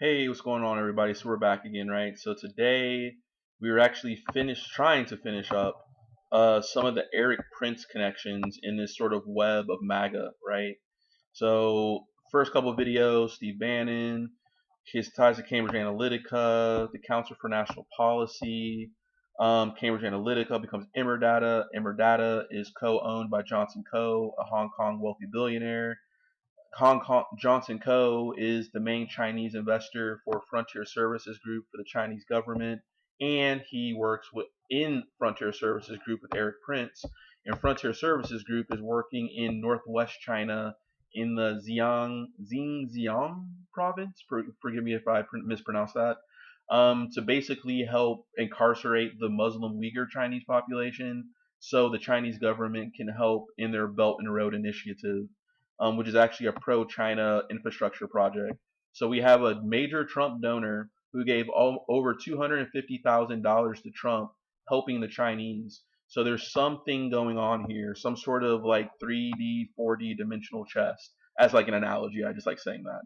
Hey, what's going on, everybody? So we're back again, right? So today we were actually trying to finish up some of the Erik Prince connections in this sort of web of MAGA, right? So first couple of videos, Steve Bannon, his ties to Cambridge Analytica, the Council for National Policy, Cambridge Analytica becomes Emerdata. Emerdata is co-owned by Johnson Co., a Hong Kong wealthy billionaire. Hong Kong Johnson Co. is the main Chinese investor for Frontier Services Group for the Chinese government, and he works in Frontier Services Group with Erik Prince. And Frontier Services Group is working in northwest China in the Xinjiang province. Forgive me if I mispronounce that. To basically help incarcerate the Muslim Uyghur Chinese population, so the Chinese government can help in their Belt and Road Initiative, which is actually a pro-China infrastructure project. So we have a major Trump donor who gave over $250,000 to Trump, helping the Chinese. So there's something going on here, some sort of like 3D, 4D dimensional chess. As like an analogy, I just like saying that.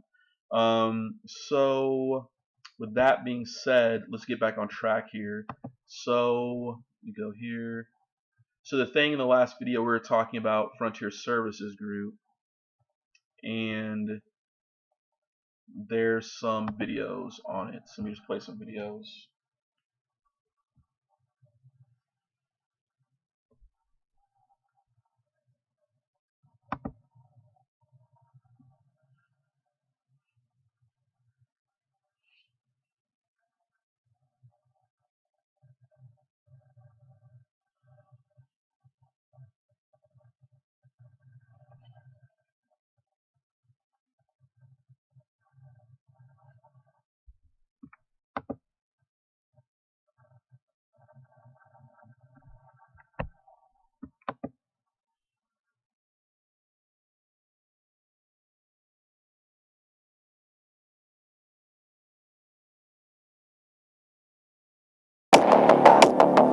So with that being said, let's get back on track here. So we go here. So the thing in the last video, we were talking about Frontier Services Group, and there's some videos on it. So let me just play some videos.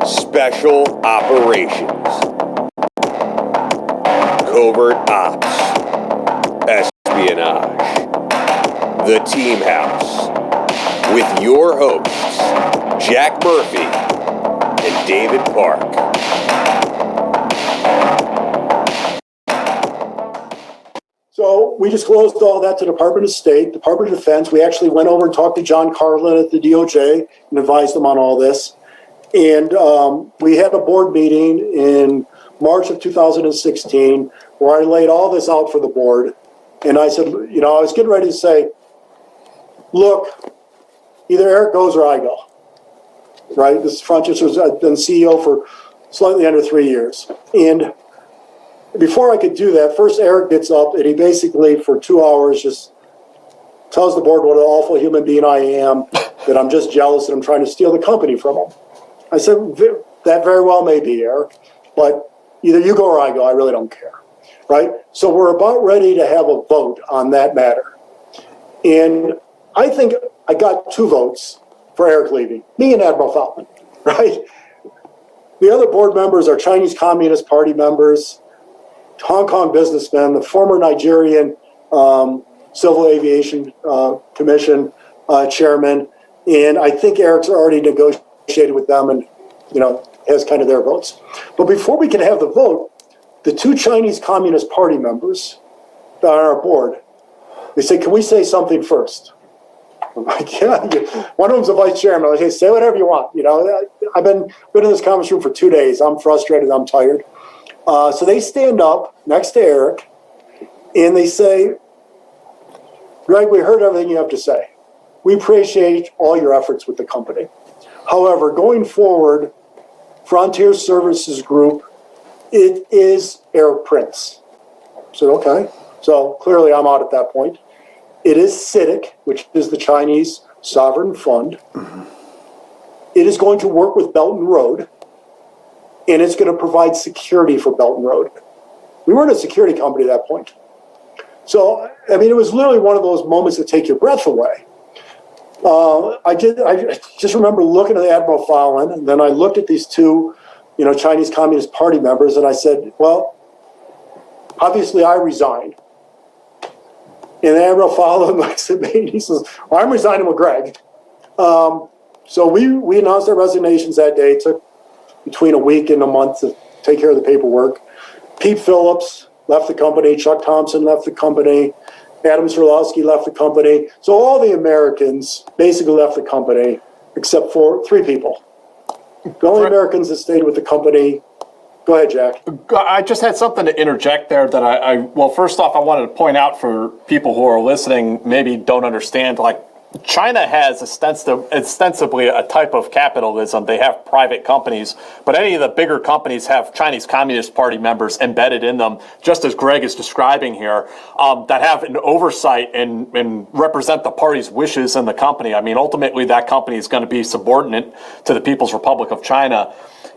Special Operations, Covert Ops, Espionage, The Team House, with your hosts, Jack Murphy and David Park. So we disclosed all that to the Department of State, Department of Defense. We actually went over and talked to John Carlin at the DOJ and advised them on all this. And we had a board meeting in March of 2016 where I laid all this out for the board. And I said, I was getting ready to say, look, either Erik goes or I go, right? This Frontier was I've been CEO for slightly under 3 years. And before I could do that, first Erik gets up and he basically for 2 hours just tells the board what an awful human being I am, that I'm just jealous and I'm trying to steal the company from him. I said, that very well may be, Erik, but either you go or I go. I really don't care, right? So we're about ready to have a vote on that matter. And I think I got 2 votes for Erik leaving, me and Admiral Feldman, right? The other board members are Chinese Communist Party members, Hong Kong businessmen, the former Nigerian Civil Aviation Commission chairman, and I think Erik's already negotiated with them and, has kind of their votes. But before we can have the vote, the 2 Chinese Communist Party members on our board, they say, can we say something first? I'm like, yeah. One of them's a vice chairman. I'm like, hey, say whatever you want. I've been in this conference room for 2 days. I'm frustrated. I'm tired. So they stand up next to Erik and they say, Greg, we heard everything you have to say. We appreciate all your efforts with the company. However, going forward, Frontier Services Group, it is Erik Prince. I said, okay. So clearly I'm out at that point. It is CITIC, which is the Chinese sovereign fund. Mm-hmm. It is going to work with Belt and Road, and it's going to provide security for Belt and Road. We weren't a security company at that point. So, it was literally one of those moments that take your breath away. I just remember looking at Admiral Fallon, and then I looked at these 2, Chinese Communist Party members, and I said, well, obviously I resigned. And the Admiral followed him looks at me and he says, well, I'm resigning with Greg. So we announced our resignations that day. It took between a week and a month to take care of the paperwork. Pete Phillips left the company. Chuck Thompson left the company. Adam Zerlowski left the company. So all the Americans basically left the company except for 3 people. The only Americans that stayed with the company. Go ahead, Jack. I just had something to interject there that well, first off, I wanted to point out for people who are listening, maybe don't understand, like, China has ostensibly a type of capitalism. They have private companies, but any of the bigger companies have Chinese Communist Party members embedded in them, just as Greg is describing here, that have an oversight and represent the party's wishes in the company. I mean, ultimately, that company is going to be subordinate to the People's Republic of China.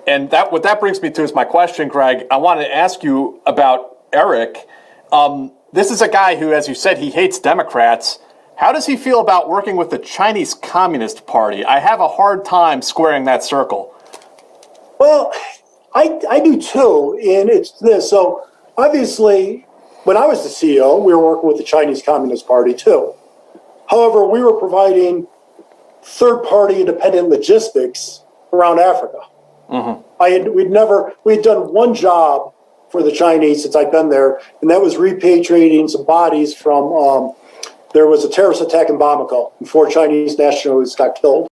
And what that brings me to is my question, Greg. I want to ask you about Erik. This is a guy who, as you said, he hates Democrats. How does he feel about working with the Chinese Communist Party? I have a hard time squaring that circle. Well, I do too, and it's this. So obviously, when I was the CEO, we were working with the Chinese Communist Party too. However, we were providing third-party independent logistics around Africa. Mm-hmm. We'd done one job for the Chinese since I'd been there, and that was repatriating some bodies from. There was a terrorist attack in Bamako, and 4 Chinese nationals got killed,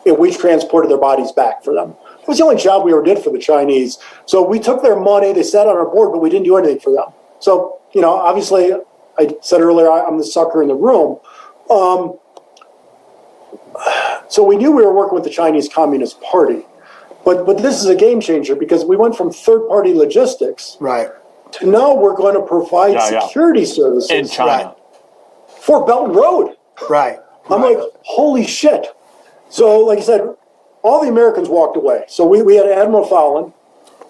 and we transported their bodies back for them. It was the only job we ever did for the Chinese. So we took their money, they sat on our board, but we didn't do anything for them. So, obviously, I said earlier, I'm the sucker in the room. So we knew we were working with the Chinese Communist Party. But this is a game changer because we went from third-party logistics to now we're going to provide security services. In China. For Belt and Road. Right. I'm like, holy shit. So, like I said, all the Americans walked away. So we had Admiral Fallon,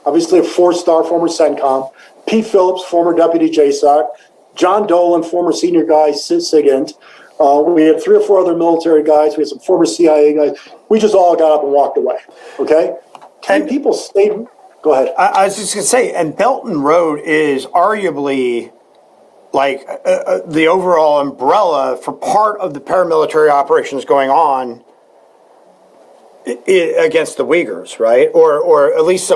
obviously a 4-star former CENTCOM, Pete Phillips, former deputy JSOC, John Dolan, former senior guy, SIGINT. We had 3 or 4 other military guys. We had some former CIA guys. We just all got up and walked away. Okay? 10 people stayed. Go ahead. I was just going to say, and Belt and Road is arguably like the overall umbrella for part of the paramilitary operations going on against the Uyghurs, right? Or at least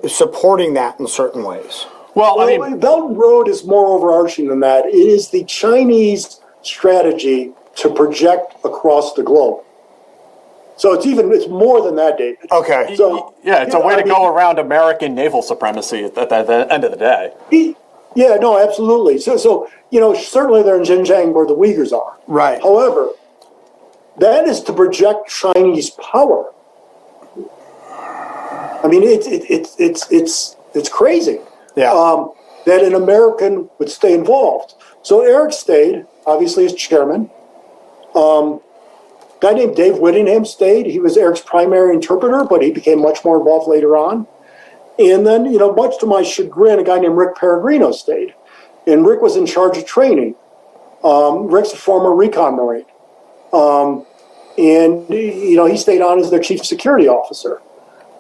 supporting that in certain ways. Well, I mean, Belt and Road is more overarching than that. It is the Chinese strategy to project across the globe. So it's more than that, David. Okay. So it's a way to go around American naval supremacy at the end of the day. Yeah, no, absolutely. So certainly they're in Xinjiang where the Uyghurs are. Right. However, that is to project Chinese power. I mean, it's crazy. Yeah. That an American would stay involved. So Erik stayed, obviously as chairman. A guy named Dave Whittingham stayed. He was Erik's primary interpreter, but he became much more involved later on. And then, much to my chagrin, a guy named Rick Peregrino stayed. And Rick was in charge of training. Rick's a former recon Marine. And, he stayed on as their chief security officer.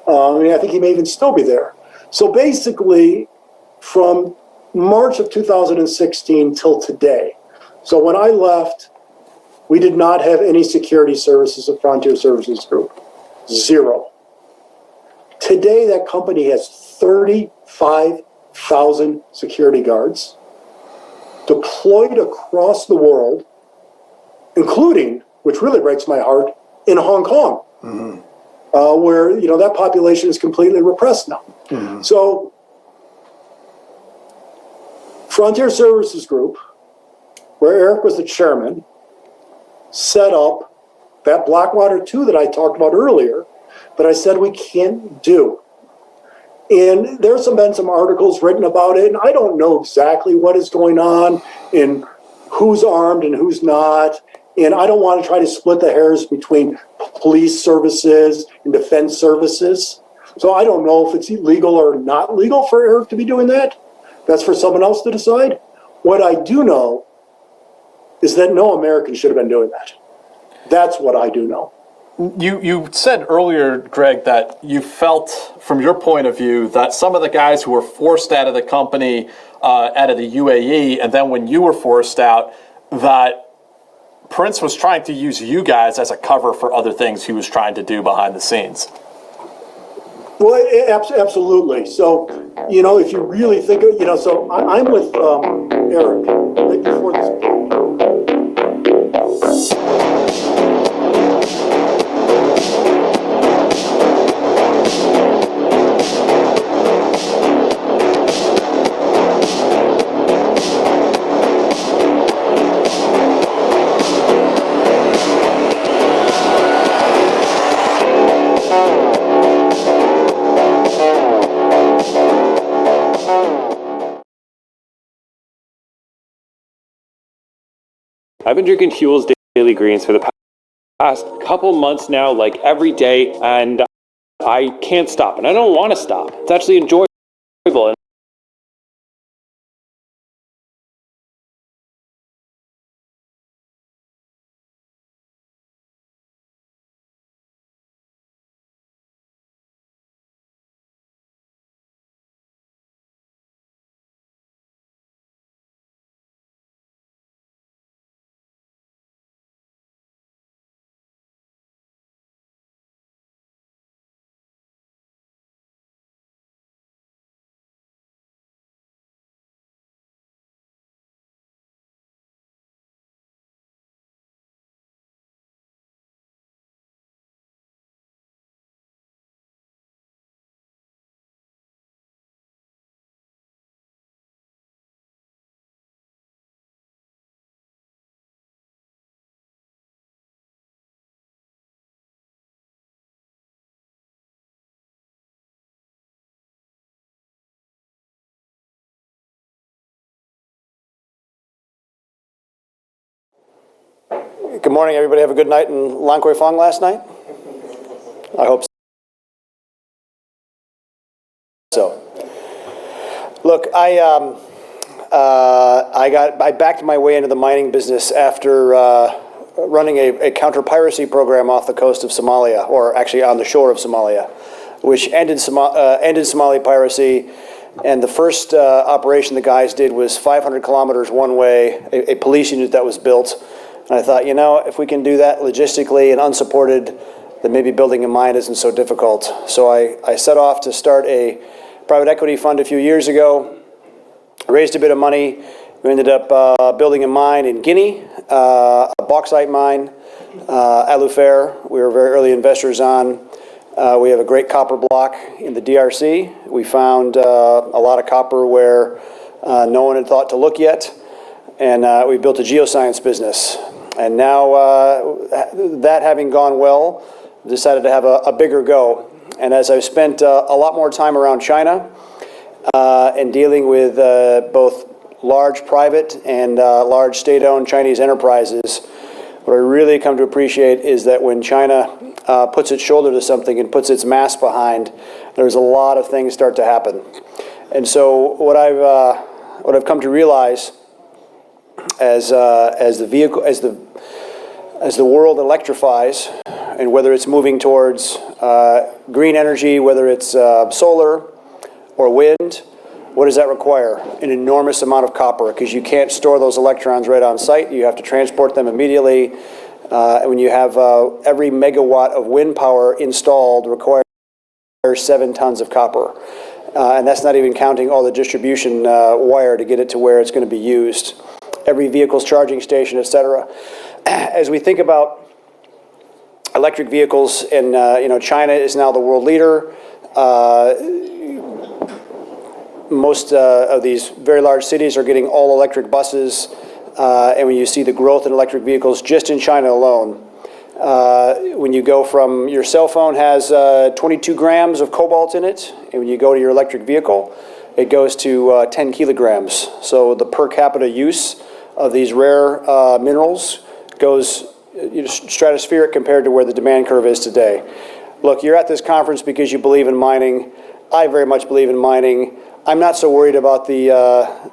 I think he may even still be there. So basically, from March of 2016 till today, so when I left, we did not have any security services at Frontier Services Group. 0. Today, that company has 35,000 security guards deployed across the world, including, which really breaks my heart, in Hong Kong, where that population is completely repressed now. Mm-hmm. So, Frontier Services Group, where Erik was the chairman, set up that Blackwater 2 that I talked about earlier, that I said we can't do. And there's been some articles written about it, and I don't know exactly what is going on and who's armed and who's not. And I don't want to try to split the hairs between police services and defense services. So I don't know if it's illegal or not legal for Erik to be doing that. That's for someone else to decide. What I do know is that no American should have been doing that. That's what I do know. You said earlier, Greg, that you felt, from your point of view, that some of the guys who were forced out of the company, out of the UAE, and then when you were forced out, that Prince was trying to use you guys as a cover for other things he was trying to do behind the scenes. Well, absolutely. So, if you really think of, so I'm with Erik right before this. I've been drinking Huel's Daily Greens for the past couple months now, like every day, and I can't stop, and I don't want to stop. It's actually enjoyable. Good morning, everybody. Have a good night in Lan Kwai Fong last night? I hope so. Look, I backed my way into the mining business after running a counter-piracy program off the coast of Somalia, or actually on the shore of Somalia, which ended Somali piracy. And the first operation the guys did was 500 kilometers one way, a police unit that was built. And I thought, if we can do that logistically and unsupported, then maybe building a mine isn't so difficult. So I set off to start a private equity fund a few years ago, raised a bit of money. We ended up building a mine in Guinea, a bauxite mine, Alufair. We were very early investors on. We have a great copper block in the DRC. We found a lot of copper where no one had thought to look yet. And we built a geoscience business. And now that having gone well, decided to have a bigger go. And as I've spent a lot more time around China and dealing with both large private and large state-owned Chinese enterprises, what I really come to appreciate is that when China puts its shoulder to something and puts its mass behind, there's a lot of things start to happen. And so what I've come to realize as the world electrifies, and whether it's moving towards green energy, whether it's solar or wind, what does that require? An enormous amount of copper, because you can't store those electrons right on site. You have to transport them immediately. And when you have every megawatt of wind power installed requires 7 tons of copper. And that's not even counting all the distribution wire to get it to where it's going to be used. Every vehicle's charging station, etc. As we think about electric vehicles, and China is now the world leader. Most of these very large cities are getting all electric buses, and when you see the growth in electric vehicles just in China alone, when you go from your cell phone has 22 grams of cobalt in it, and when you go to your electric vehicle, it goes to 10 kilograms. So the per capita use of these rare minerals goes stratospheric compared to where the demand curve is today. Look, you're at this conference because you believe in mining. I very much believe in mining. I'm not so worried about the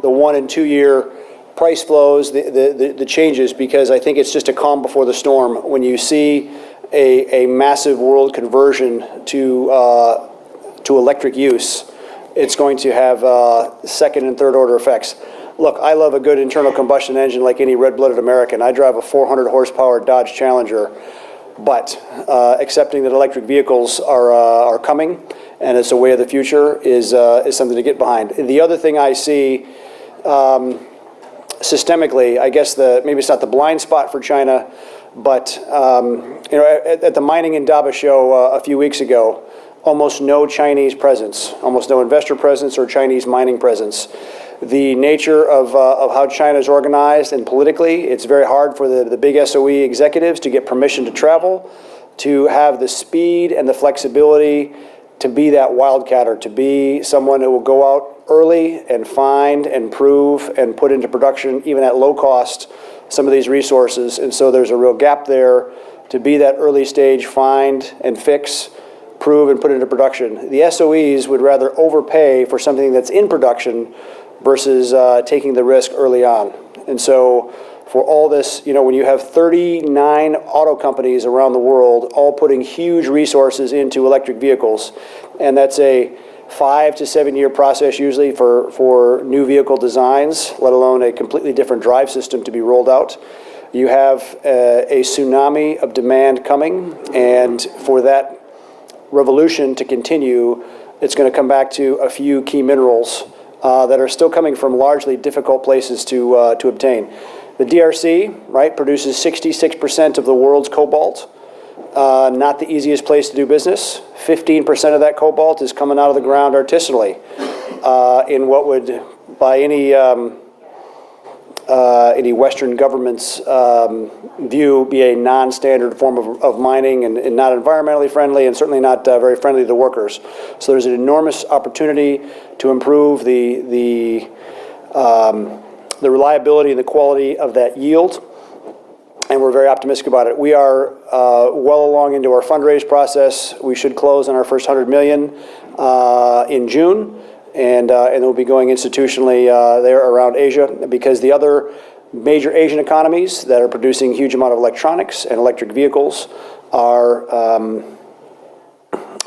1 and 2 year price flows, the changes, because I think it's just a calm before the storm. When you see a massive world conversion to electric use, it's going to have second and third order effects. Look, I love a good internal combustion engine like any red-blooded American. I drive a 400 horsepower Dodge Challenger, but accepting that electric vehicles are coming and it's a way of the future is something to get behind. The other thing I see systemically, I guess maybe it's not the blind spot for China, but at the Mining in Davos show a few weeks ago, almost no Chinese presence, almost no investor presence or Chinese mining presence. The nature of how China is organized and politically, it's very hard for the big SOE executives to get permission to travel, to have the speed and the flexibility to be that wildcatter, to be someone who will go out early and find and prove and put into production, even at low cost, some of these resources. And so there's a real gap there to be that early stage find and fix, prove and put into production. The SOEs would rather overpay for something that's in production versus taking the risk early on. And so for all this, when you have 39 auto companies around the world all putting huge resources into electric vehicles, and that's a 5 to 7 year process usually for new vehicle designs, let alone a completely different drive system to be rolled out. You have a tsunami of demand coming, and for that revolution to continue, it's going to come back to a few key minerals that are still coming from largely difficult places to obtain. The DRC, right, produces 66% of the world's cobalt. Not the easiest place to do business. 15% of that cobalt is coming out of the ground artisanally in what would, by any Western government's view, be a non-standard form of mining and not environmentally friendly and certainly not very friendly to the workers. So there's an enormous opportunity to improve the reliability and the quality of that yield, and we're very optimistic about it. We are well along into our fundraise process. We should close on our first $100 million in June. And we'll be going institutionally there around Asia, because the other major Asian economies that are producing huge amount of electronics and electric vehicles are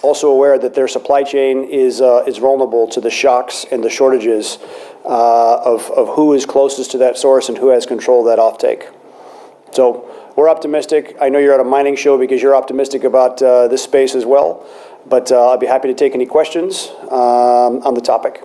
also aware that their supply chain is vulnerable to the shocks and the shortages of who is closest to that source and who has control of that offtake. So we're optimistic. I know you're at a mining show because you're optimistic about this space as well. But I'll be happy to take any questions on the topic.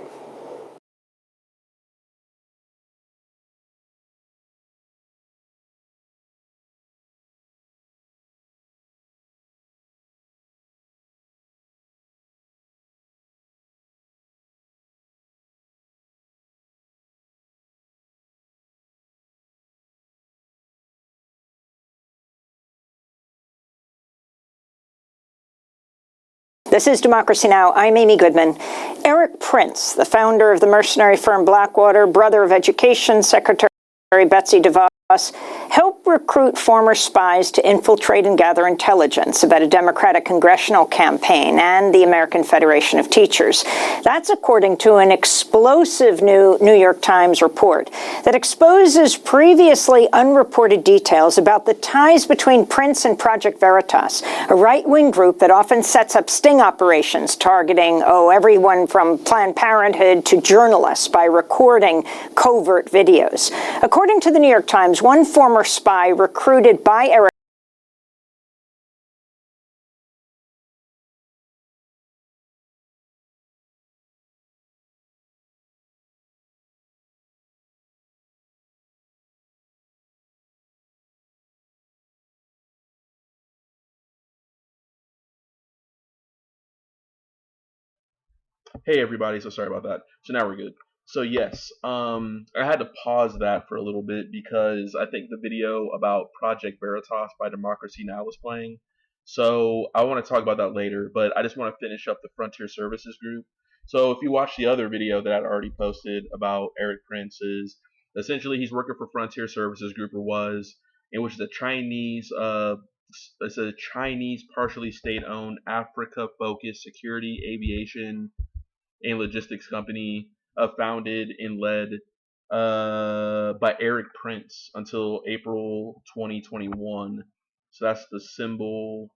This is Democracy Now! I'm Amy Goodman. Erik Prince, the founder of the mercenary firm Blackwater, brother of Education Secretary Betsy DeVos, helped recruit former spies to infiltrate and gather intelligence about a Democratic congressional campaign and the American Federation of Teachers. That's according to an explosive new New York Times report that exposes previously unreported details about the ties between Prince and Project Veritas, a right-wing group that often sets up sting operations targeting, everyone from Planned Parenthood to journalists by recording covert videos. According to the New York Times, one former spy recruited by Erik Hey everybody, so sorry about that. So now we're good. So yes, I had to pause that for a little bit because I think the video about Project Veritas by Democracy Now! Was playing. So I want to talk about that later, but I just want to finish up the Frontier Services group. So if you watch the other video that I'd already posted about Erik Prince, is essentially he's working for Frontier Services Group, or was, in which is a Chinese it's a Chinese partially state-owned Africa-focused security, aviation, and logistics company founded and led by Erik Prince until April 2021. So that's the symbol.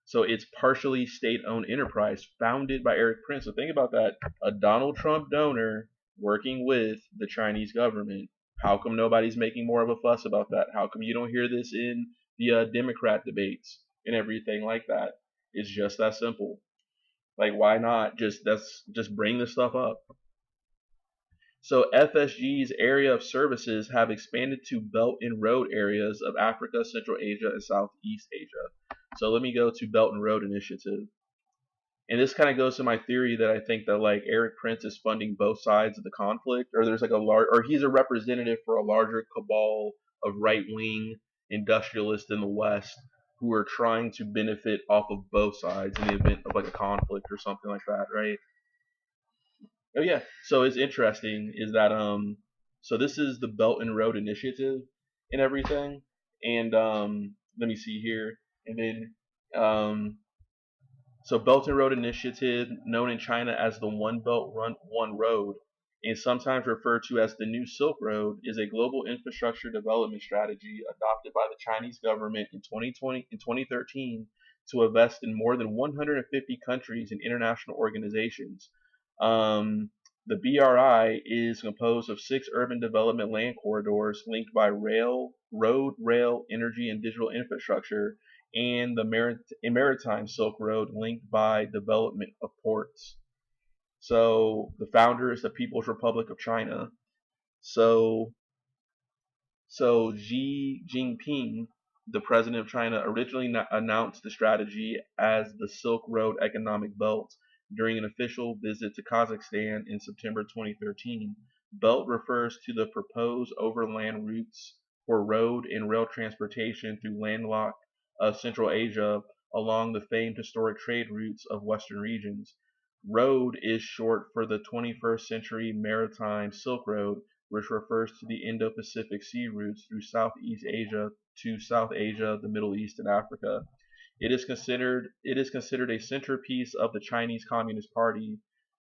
So it's partially state-owned enterprise founded by Erik Prince. So think about that. A Donald Trump donor working with the Chinese government. How come nobody's making more of a fuss about that? How come you don't hear this in the Democrat debates and everything like that? It's just that simple. Like, why not just bring this stuff up? So FSG's area of services have expanded to Belt and Road areas of Africa, Central Asia, and Southeast Asia. So let me go to Belt and Road Initiative. And this kind of goes to my theory that I think that like Erik Prince is funding both sides of the conflict, or there's like a large, or he's a representative for a larger cabal of right-wing industrialists in the West who are trying to benefit off of both sides in the event of like a conflict or something like that, right? Oh yeah. So it's interesting is that so this is the Belt and Road Initiative and everything. And let me see here. And then so Belt and Road Initiative, known in China as the One Belt One Road, and sometimes referred to as the New Silk Road, is a global infrastructure development strategy adopted by the Chinese government in 2013 to invest in more than 150 countries and international organizations. The BRI is composed of 6 urban development land corridors linked by road, rail, energy, and digital infrastructure, and the Maritime Silk Road linked by development of ports. So the founder is the People's Republic of China. So Xi Jinping, the president of China, originally announced the strategy as the Silk Road Economic Belt during an official visit to Kazakhstan in September 2013. Belt refers to the proposed overland routes for road and rail transportation through landlocked Central Asia along the famed historic trade routes of Western regions. Road is short for the 21st century Maritime Silk Road, which refers to the Indo-Pacific sea routes through Southeast Asia to South Asia, the Middle East, and Africa. It is considered a centerpiece of the Chinese Communist Party,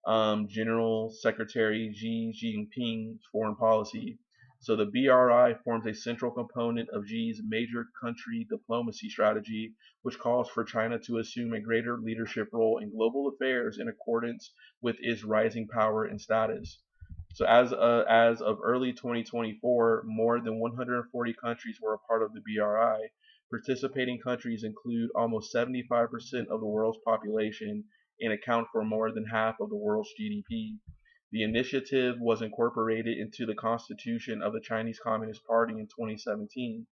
General Secretary Xi Jinping's foreign policy. So the BRI forms a central component of Xi's major country diplomacy strategy, which calls for China to assume a greater leadership role in global affairs in accordance with its rising power and status. So as of early 2024, more than 140 countries were a part of the BRI. Participating countries include almost 75% of the world's population and account for more than half of the world's GDP. The initiative was incorporated into the Constitution of the Chinese Communist Party in 2017.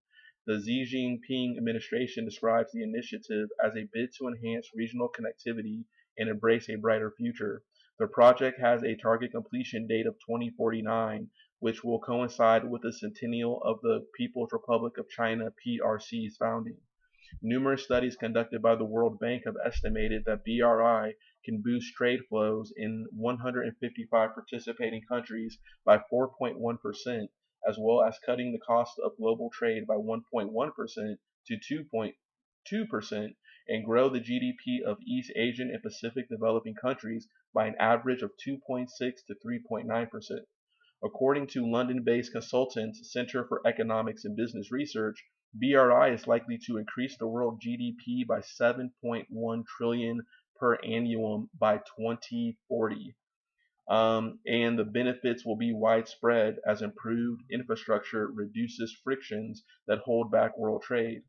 The Xi Jinping administration describes the initiative as a bid to enhance regional connectivity and embrace a brighter future. The project has a target completion date of 2049, which will coincide with the centennial of the People's Republic of China (PRC's) founding. Numerous studies conducted by the World Bank have estimated that BRI can boost trade flows in 155 participating countries by 4.1%, as well as cutting the cost of global trade by 1.1% to 2.2%, and grow the GDP of East Asian and Pacific developing countries by an average of 2.6 to 3.9%. According to London-based consultants Center for Economics and Business Research, BRI is likely to increase the world GDP by 7.1 trillion per annum by 2040. And the benefits will be widespread as improved infrastructure reduces frictions that hold back world trade.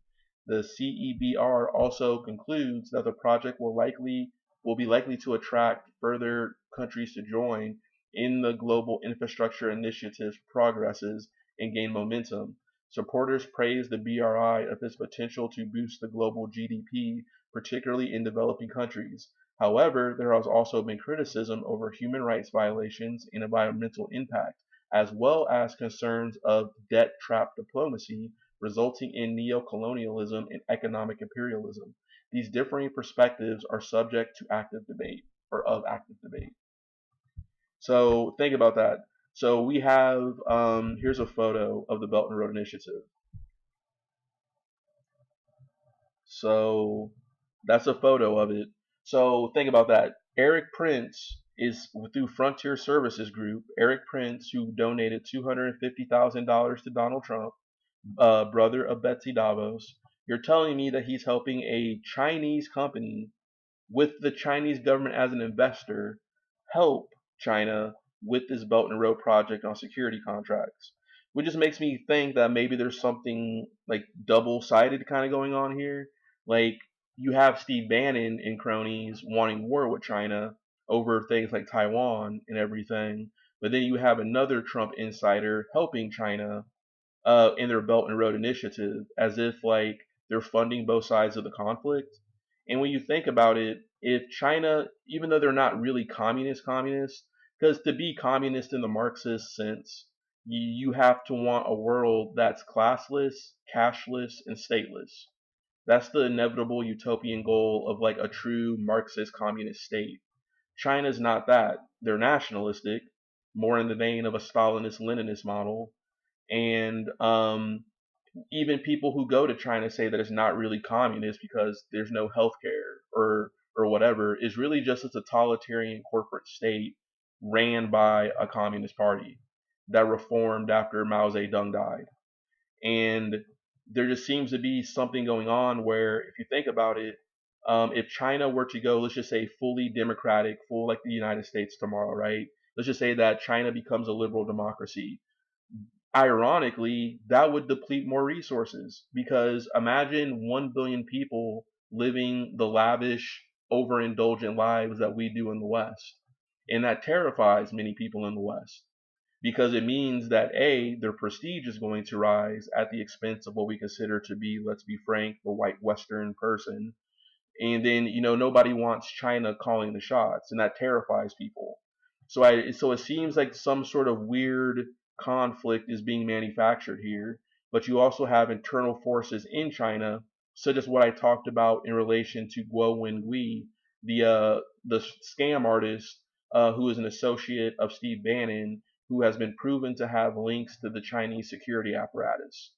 The CEBR also concludes that the project will be likely to attract further countries to join in the global infrastructure initiative's progresses and gain momentum. Supporters praise the BRI of its potential to boost the global GDP, particularly in developing countries. However, there has also been criticism over human rights violations and environmental impact, as well as concerns of debt trap diplomacy, resulting in neo-colonialism and economic imperialism. These differing perspectives are subject to active debate. So think about that. So we have, here's a photo of the Belt and Road Initiative. So that's a photo of it. So think about that. Erik Prince is through Frontier Services Group. Erik Prince, who donated $250,000 to Donald Trump, brother of Betsy DeVos. You're telling me that he's helping a Chinese company with the Chinese government as an investor help China with this Belt and Road project on security contracts, which just makes me think that maybe there's something like double-sided kind of going on here. Like you have Steve Bannon and cronies wanting war with China over things like Taiwan and everything, but then you have another Trump insider helping China in their Belt and Road initiative, as if like they're funding both sides of the conflict. And when you think about it, if China, even though they're not really communists, because to be communist in the Marxist sense, you have to want a world that's classless, cashless, and stateless. That's the inevitable utopian goal of like a true Marxist communist state. China's not that. They're nationalistic, more in the vein of a Stalinist Leninist model. And even people who go to China say that it's not really communist because there's no healthcare or whatever. It's really just a totalitarian corporate state ran by a communist party that reformed after Mao Zedong died. And there just seems to be something going on where, if you think about it, if China were to go, let's just say, fully democratic, full like the United States tomorrow, right? Let's just say that China becomes a liberal democracy. Ironically, that would deplete more resources because imagine 1 billion people living the lavish, overindulgent lives that we do in the West. And that terrifies many people in the West because it means that A, their prestige is going to rise at the expense of what we consider to be, let's be frank, the white Western person. And then, nobody wants China calling the shots, and that terrifies people. So it seems like some sort of weird conflict is being manufactured here, but you also have internal forces in China, such as what I talked about in relation to Guo Wengui, the scam artist who is an associate of Steve Bannon, who has been proven to have links to the Chinese security apparatus.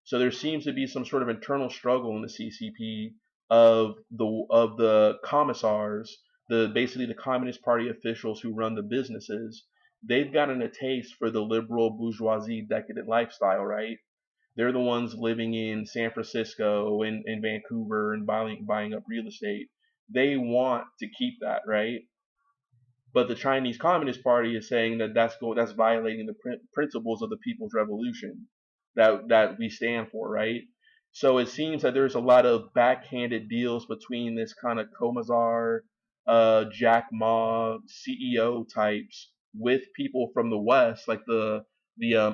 So there seems to be some sort of internal struggle in the CCP of the commissars, basically the Communist Party officials who run the businesses. They've gotten a taste for the liberal bourgeoisie decadent lifestyle, right? They're the ones living in San Francisco and Vancouver and buying up real estate. They want to keep that, right? But the Chinese Communist Party is saying that that's violating the principles of the People's Revolution that we stand for, right? So it seems that there's a lot of backhanded deals between this kind of Commissar, Jack Ma, CEO types with people from the West, like the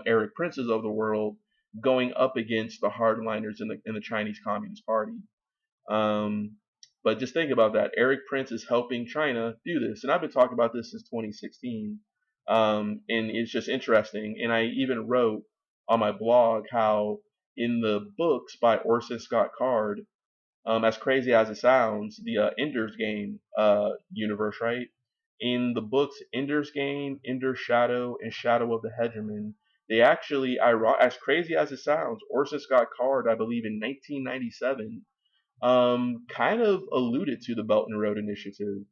Erik Princes of the world, going up against the hardliners in the Chinese Communist Party. Um, but just think about that. Erik Prince is helping China do this, and I've been talking about this since 2016. And it's just interesting. And I even wrote on my blog how in the books by Orson Scott Card, as crazy as it sounds, the Ender's Game universe, right? In the books Ender's Game, Ender's Shadow, and Shadow of the Hegemon, they actually, as crazy as it sounds, Orson Scott Card, I believe in 1997, kind of alluded to the Belt and Road Initiative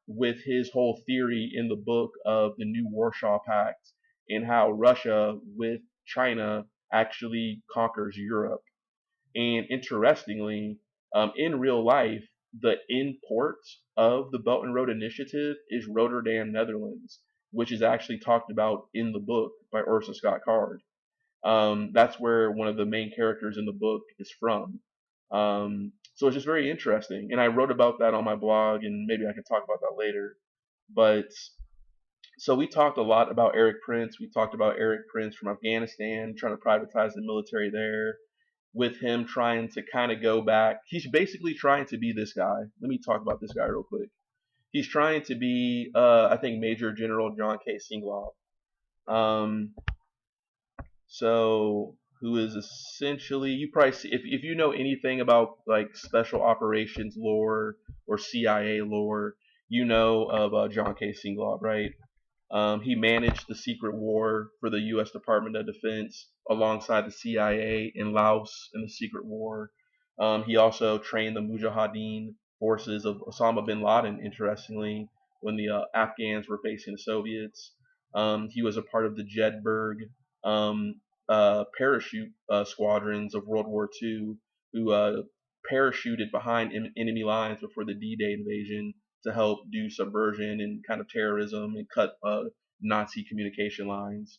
with his whole theory in the book of the New Warsaw Pact and how Russia with China actually conquers Europe. And interestingly, in real life, the import of the Belt and Road Initiative is Rotterdam, Netherlands, which is actually talked about in the book by Orson Scott Card. That's where one of the main characters in the book is from. So it's just very interesting. And I wrote about that on my blog, and maybe I can talk about that later. But so we talked a lot about Erik Prince. We talked about Erik Prince from Afghanistan, trying to privatize the military there, with him trying to kind of go back. He's basically trying to be this guy. Let me talk about this guy real quick. He's trying to be, I think, Major General John K. Singlaub. So who is essentially, you probably see, if you know anything about like special operations lore or CIA lore, you know of John K. Singlaub, right? He managed the secret war for the U.S. Department of Defense alongside the CIA in Laos in the secret war. He also trained the Mujahideen forces of Osama bin Laden, interestingly, when the Afghans were facing the Soviets. He was a part of the Jedburgh um, parachute squadrons of World War II who parachuted behind enemy lines before the D-Day invasion to help do subversion and kind of terrorism and cut Nazi communication lines.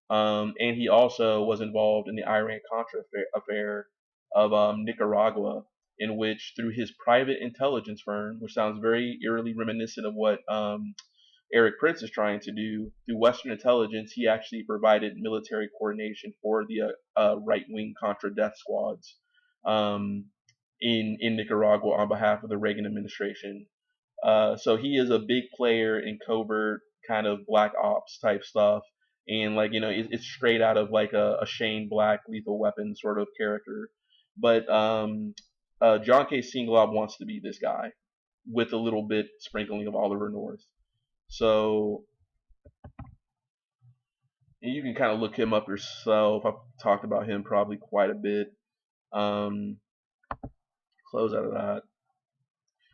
And he also was involved in the Iran-Contra affair of Nicaragua, in which, through his private intelligence firm, which sounds very eerily reminiscent of what Erik Prince is trying to do, through Western intelligence, he actually provided military coordination for the right-wing Contra death squads in Nicaragua on behalf of the Reagan administration. So he is a big player in covert kind of black ops type stuff. And like, it's straight out of like a Shane Black Lethal Weapon sort of character. But John K. Singlaub wants to be this guy with a little bit sprinkling of Oliver North. So and you can kind of look him up yourself. I've talked about him probably quite a bit. Close out of that.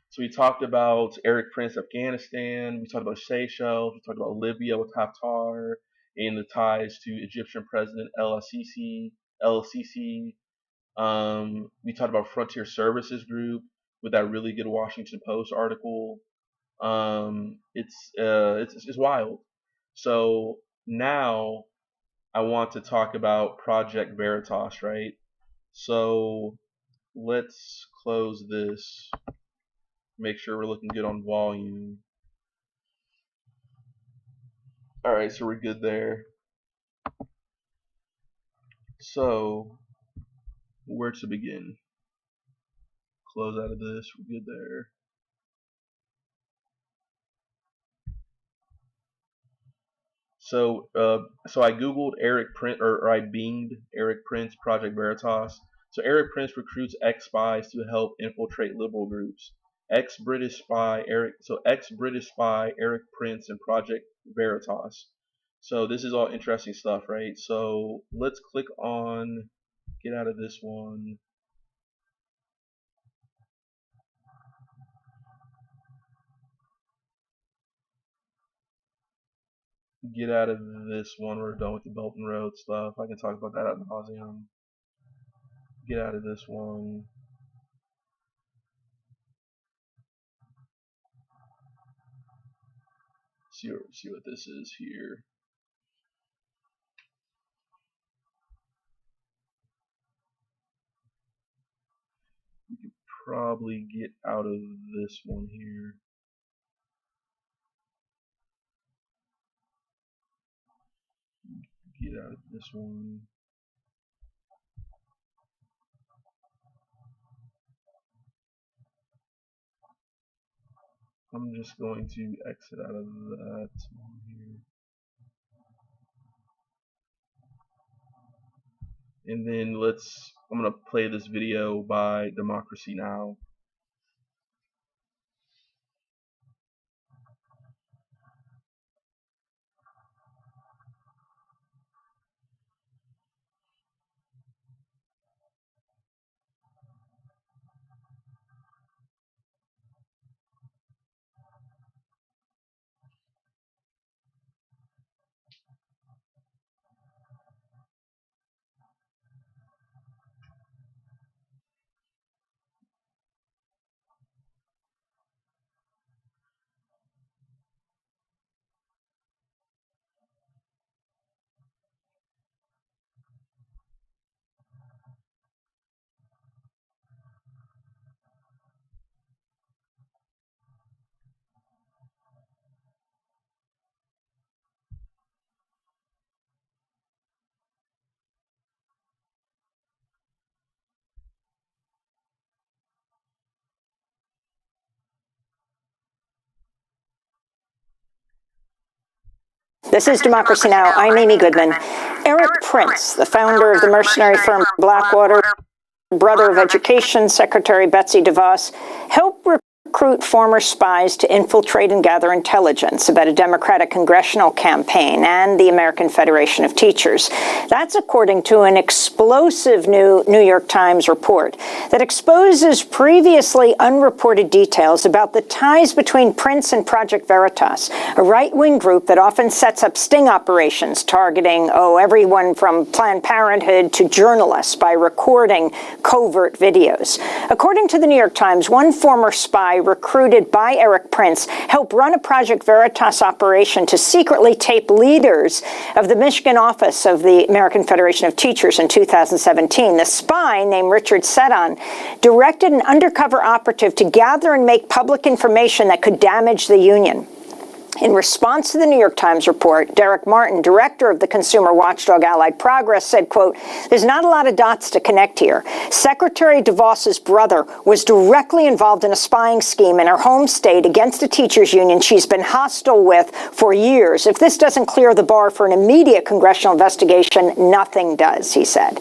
So we talked about Erik Prince, Afghanistan. We talked about Seychelles. We talked about Libya with Haftar and the ties to Egyptian President El-Sisi. We talked about Frontier Services Group with that really good Washington Post article. It's wild. So now I want to talk about Project Veritas, right? So let's close this. Make sure we're looking good on volume. All right, so we're good there. So where to begin? Close out of this. We're good there. So I googled Erik Prince, or I binged Erik Prince Project Veritas. So Erik Prince recruits ex-spies to help infiltrate liberal groups. Ex-British spy Erik Prince and Project Veritas. So this is all interesting stuff, right? So let's click on, get out of this one. Get out of this one. We're done with the Belt and Road stuff. I can talk about that ad nauseum. Get out of this one. See what this is here. We could probably get out of this one here. Get out of this one. I'm just going to exit out of that one here. And then I'm going to play this video by Democracy Now! This is Democracy Now! I'm Amy Goodman. Erik Prince, the founder of the mercenary firm Blackwater, brother of Education Secretary Betsy DeVos, helped recruit former spies to infiltrate and gather intelligence about a Democratic congressional campaign and the American Federation of Teachers. That's according to an explosive new New York Times report that exposes previously unreported details about the ties between Prince and Project Veritas, a right-wing group that often sets up sting operations targeting, everyone from Planned Parenthood to journalists by recording covert videos. According to the New York Times, one former spy recruited by Erik Prince help run a Project Veritas operation to secretly tape leaders of the Michigan office of the American Federation of Teachers in 2017. The spy, named Richard Seddon, directed an undercover operative to gather and make public information that could damage the union. In response to the New York Times report, Derek Martin, director of the consumer watchdog Allied Progress, said, quote, "There's not a lot of dots to connect here. Secretary DeVos's brother was directly involved in a spying scheme in her home state against a teachers union she's been hostile with for years. If this doesn't clear the bar for an immediate congressional investigation, nothing does," he said.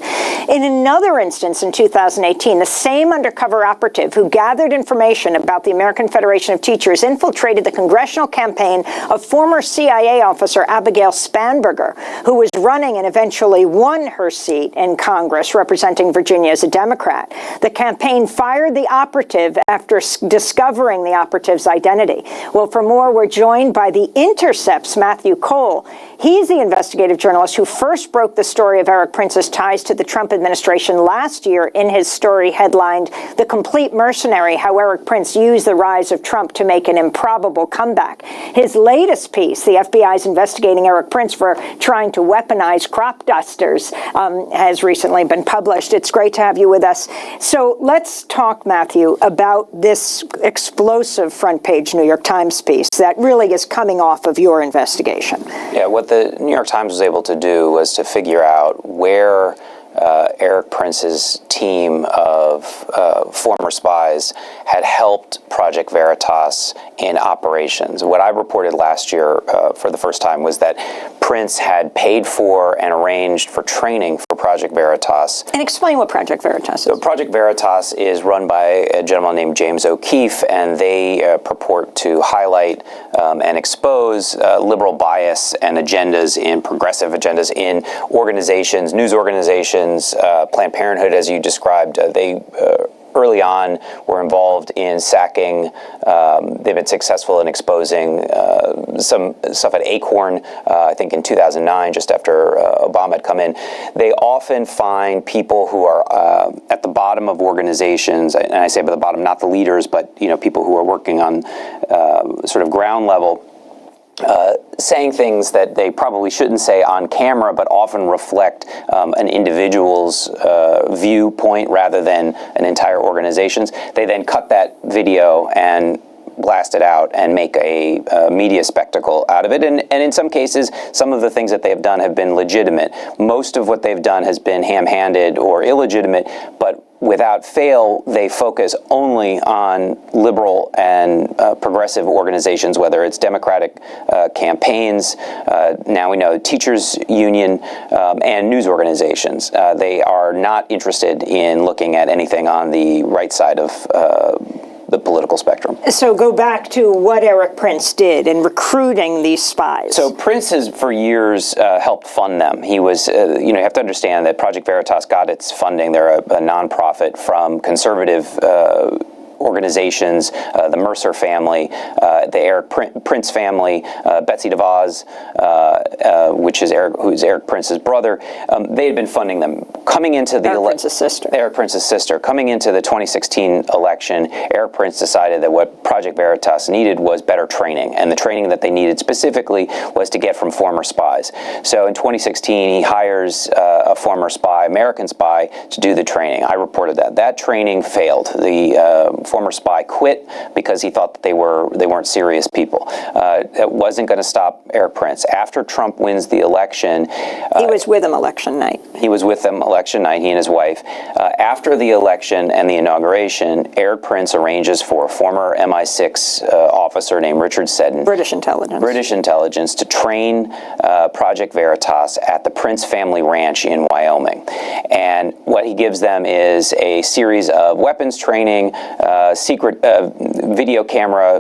In another instance in 2018, the same undercover operative who gathered information about the American Federation of Teachers infiltrated the congressional campaign of former CIA officer Abigail Spanberger, who was running and eventually won her seat in Congress representing Virginia as a Democrat. The campaign fired the operative after discovering the operative's identity. Well, for more, we're joined by The Intercept's Matthew Cole. He's the investigative journalist who first broke the story of Erik Prince's ties to the Trump administration last year in his story headlined "The Complete Mercenary: How Erik Prince Used the Rise of Trump to Make an Improbable Comeback." His latest piece, the FBI is investigating Erik Prince for trying to weaponize crop dusters, has recently been published. It's great to have you with us. So let's talk, Matthew, about this explosive front page New York Times piece that really is coming off of your investigation. Yeah, what the New York Times was able to do was to figure out where Erik Prince's team of former spies had helped Project Veritas in operations. What I reported last year for the first time was that Prince had paid for and arranged for training for Project Veritas. And explain what Project Veritas is. So Project Veritas is run by a gentleman named James O'Keefe, and they purport to highlight and expose liberal bias and agendas progressive agendas in organizations, news organizations, Planned Parenthood, as you described. They early on were involved in sacking. They've been successful in exposing some stuff at Acorn, I think in 2009, just after Obama had come in. They often find people who are at the bottom of organizations, and I say by the bottom, not the leaders, but people who are working on sort of ground level, saying things that they probably shouldn't say on camera, but often reflect an individual's viewpoint rather than an entire organization's. They then cut that video and blast it out and make a media spectacle out of it. And in some cases, some of the things that they have done have been legitimate. Most of what they've done has been ham-handed or illegitimate, but without fail, they focus only on liberal and progressive organizations, whether it's Democratic campaigns, now we know teachers union, and news organizations. They are not interested in looking at anything on the right side of the political spectrum. So go back to what Erik Prince did in recruiting these spies. So Prince has for years helped fund them. He was, you have to understand that Project Veritas got its funding. They're a nonprofit from conservative organizations, the Mercer family, the Erik Prince family, Betsy DeVos, who's Erik Prince's brother. They had been funding them. Coming into the Erik Prince's sister. Erik Prince's sister. Coming into the 2016 election, Erik Prince decided that what Project Veritas needed was better training, and the training that they needed specifically was to get from former spies. So in 2016, he hires a former spy, American spy, to do the training. I reported that. That training failed. The former spy quit because he thought that they weren't serious people. It wasn't going to stop Erik Prince. After Trump wins the election, he was with him election night. He was with them election night, he and his wife. After the election and the inauguration, Erik Prince arranges for a former MI6 officer named Richard Seddon, British intelligence, to train Project Veritas at the Prince family ranch in Wyoming. And what he gives them is a series of weapons training, secret video camera,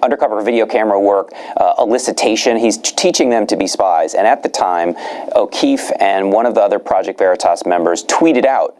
undercover video camera work, elicitation. He's teaching them to be spies. And at the time, O'Keefe and one of the other Project Veritas members tweeted out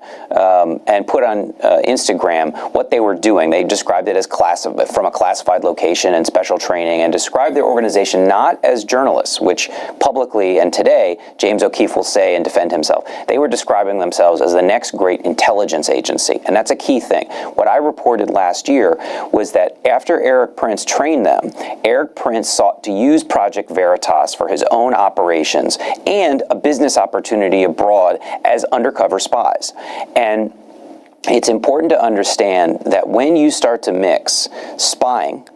and put on Instagram what they were doing. They described it as from a classified location and special training, and described their organization not as journalists, which publicly and today James O'Keefe will say and defend himself. They were describing themselves as the next great intelligence agency, and that's a key thing. What I reported reported last year was that after Erik Prince trained them, Erik Prince sought to use Project Veritas for his own operations and a business opportunity abroad as undercover spies. And it's important to understand that when you start to mix spying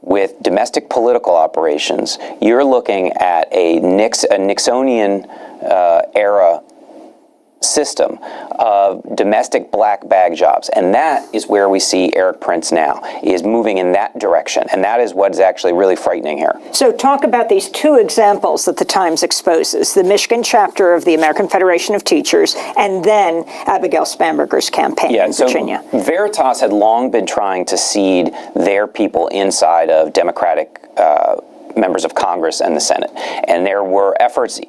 with domestic political operations, you're looking at a Nixonian era system of domestic black bag jobs. And that is where we see Erik Prince now, is moving in that direction. And that is what is actually really frightening here. So talk about these two examples that the Times exposes, the Michigan chapter of the American Federation of Teachers, and then Abigail Spanberger's campaign in Virginia. Veritas had long been trying to seed their people inside of Democratic members of Congress and the Senate. And there were efforts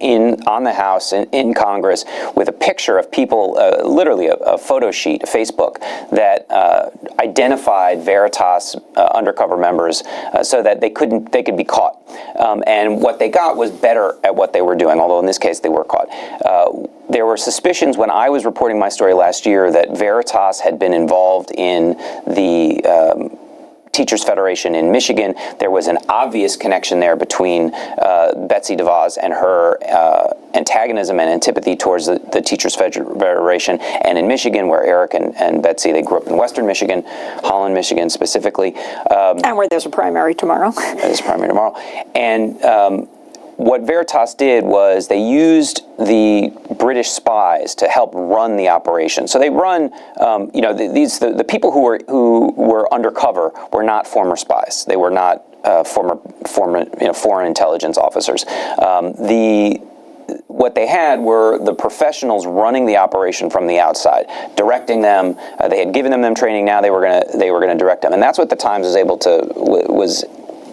on the House and in Congress with a picture of people, literally a photo sheet, a Facebook, that identified Veritas undercover members so that they could be caught. And what they got was better at what they were doing, although in this case they were caught. There were suspicions when I was reporting my story last year that Veritas had been involved in the Teachers Federation in Michigan. There was an obvious connection there between Betsy DeVos and her antagonism and antipathy towards the Teachers Federation, and in Michigan, where Erik and Betsy, they grew up in Western Michigan, Holland, Michigan specifically. And where there's a primary tomorrow. There's a primary tomorrow. And what Veritas did was they used the British spies to help run the operation. So they run, the people who were undercover were not former spies. They were not former foreign intelligence officers. What they had were the professionals running the operation from the outside, directing them. They had given them training. Now they were going to direct them, and that's what the Times was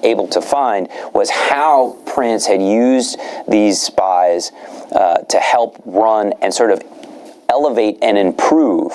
able to find was how Prince had used these spies to help run and sort of elevate and improve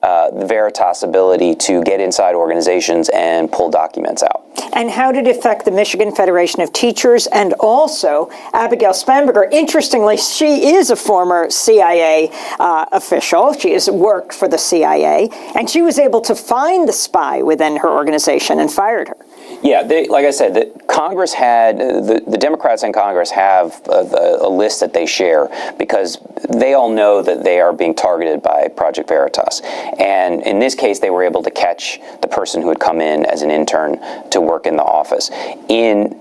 the Veritas ability to get inside organizations and pull documents out. And how did it affect the Michigan Federation of Teachers and also Abigail Spanberger? Interestingly, she is a former CIA official. She has worked for the CIA, and she was able to find the spy within her organization and fired her. Yeah, like I said, Congress had, the Democrats in Congress have a list that they share because they all know that they are being targeted by Project Veritas. And in this case, they were able to catch the person who had come in as an intern to work in the office. In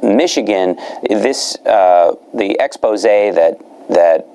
Michigan, the expose that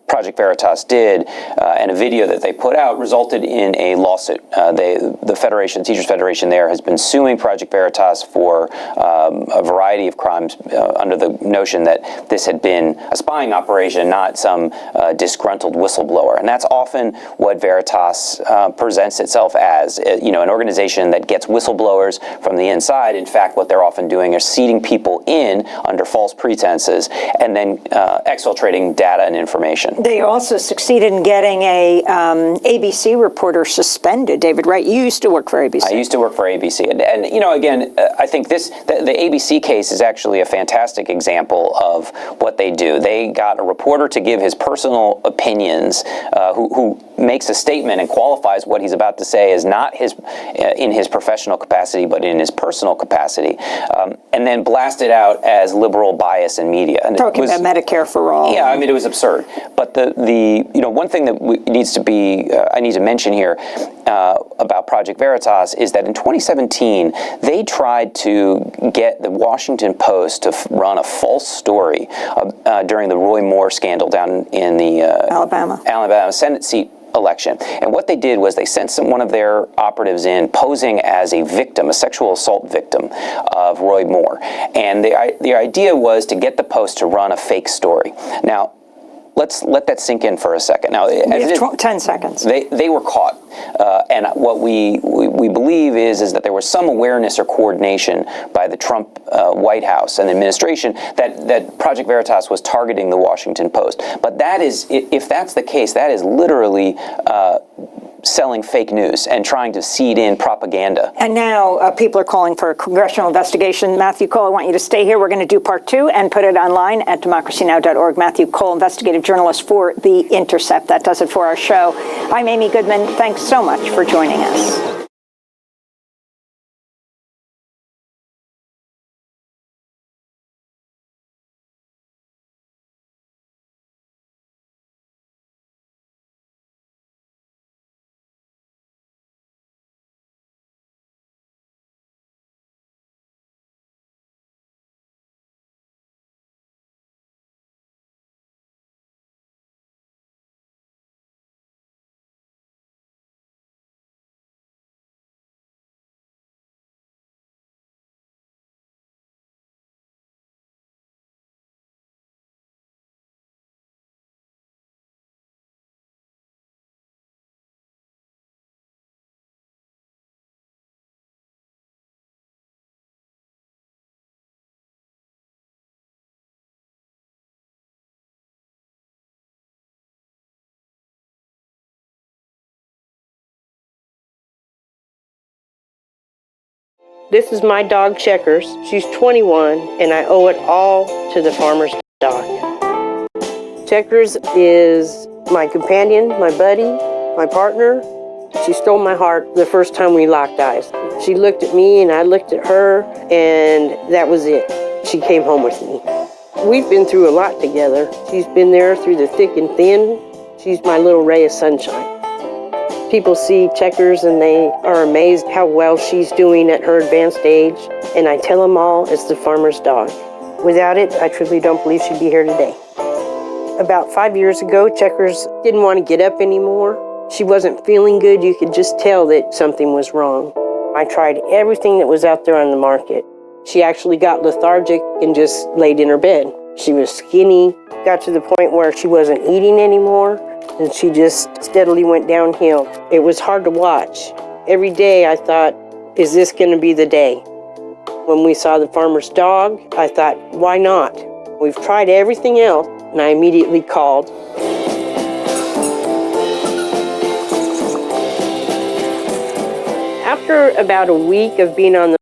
Project Veritas did, and a video that they put out resulted in a lawsuit. The Teachers Federation there has been suing Project Veritas for a variety of crimes under the notion that this had been a spying operation, not some disgruntled whistleblower. And that's often what Veritas presents itself as, an organization that gets whistleblowers from the inside. In fact, what they're often doing is seeding people in under false pretenses and then exfiltrating data and information. They also succeeded in getting a ABC reporter suspended. David Wright, you used to work for ABC. I used to work for ABC. And again, I think the ABC case is actually a fantastic example of what they do. They got a reporter to give his personal opinions, who makes a statement and qualifies what he's about to say as not in his professional capacity, but in his personal capacity, and then blast it out as liberal bias in media. And talking about Medicare for all. Yeah, I mean, it was absurd. But the one thing that I need to mention here about Project Veritas is that in 2017 they tried to get the Washington Post to run a false story during the Roy Moore scandal down in the Alabama Senate seat election. And what they did was they sent one of their operatives in posing as a victim, a sexual assault victim of Roy Moore. And the idea was to get the Post to run a fake story. Now, let's let that sink in for a second. Now, 10 seconds. They were caught, and what we believe is that there was some awareness or coordination by the Trump White House and administration that Project Veritas was targeting the Washington Post. But that is, if that's the case, that is literally selling fake news and trying to seed in propaganda. And now people are calling for a congressional investigation. Matthew Cole, I want you to stay here. We're going to do part 2 and put it online at democracynow.org. Matthew Cole, investigative journalist for The Intercept. That does it for our show. I'm Amy Goodman. Thanks so much for joining us. This is my dog, Checkers. She's 21, and I owe it all to the farmer's dog. Checkers is my companion, my buddy, my partner. She stole my heart the first time we locked eyes. She looked at me, and I looked at her, and that was it. She came home with me. We've been through a lot together. She's been there through the thick and thin. She's my little ray of sunshine. People see Checkers and they are amazed how well she's doing at her advanced age, and I tell them all it's the farmer's dog. Without it, I truly don't believe she'd be here today. About 5 years ago, Checkers didn't want to get up anymore. She wasn't feeling good. You could just tell that something was wrong. I tried everything that was out there on the market. She actually got lethargic and just laid in her bed. She was skinny, got to the point where she wasn't eating anymore, and she just steadily went downhill. It was hard to watch. Every day I thought, is this going to be the day? When we saw the farmer's dog, I thought, why not? We've tried everything else, and I immediately called. After about a week of being on the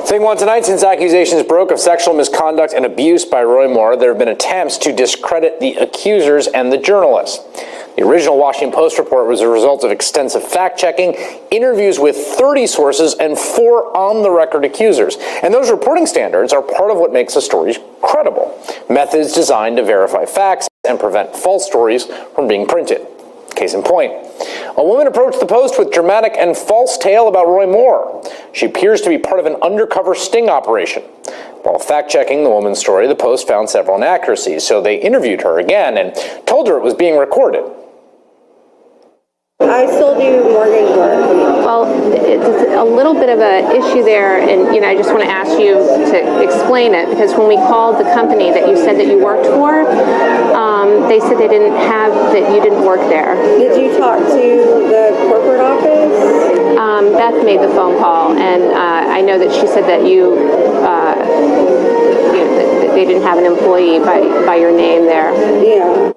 Thing one tonight, since accusations broke of sexual misconduct and abuse by Roy Moore, there have been attempts to discredit the accusers and the journalists. The original Washington Post report was a result of extensive fact-checking, interviews with 30 sources, and 4 on-the-record accusers. And those reporting standards are part of what makes a story credible. Methods designed to verify facts and prevent false stories from being printed. Case in point, a woman approached the Post with dramatic and false tale about Roy Moore. She appears to be part of an undercover sting operation. While fact-checking the woman's story, the Post found several inaccuracies, so they interviewed her again and told her it was being recorded. I still do mortgage work. Well, it's a little bit of an issue there, and I just want to ask you to explain it, because when we called the company that you said that you worked for, they said they didn't have, that you didn't work there. Did you talk to the corporate office? Beth made the phone call, and I know that she said that they didn't have an employee by your name there. Yeah.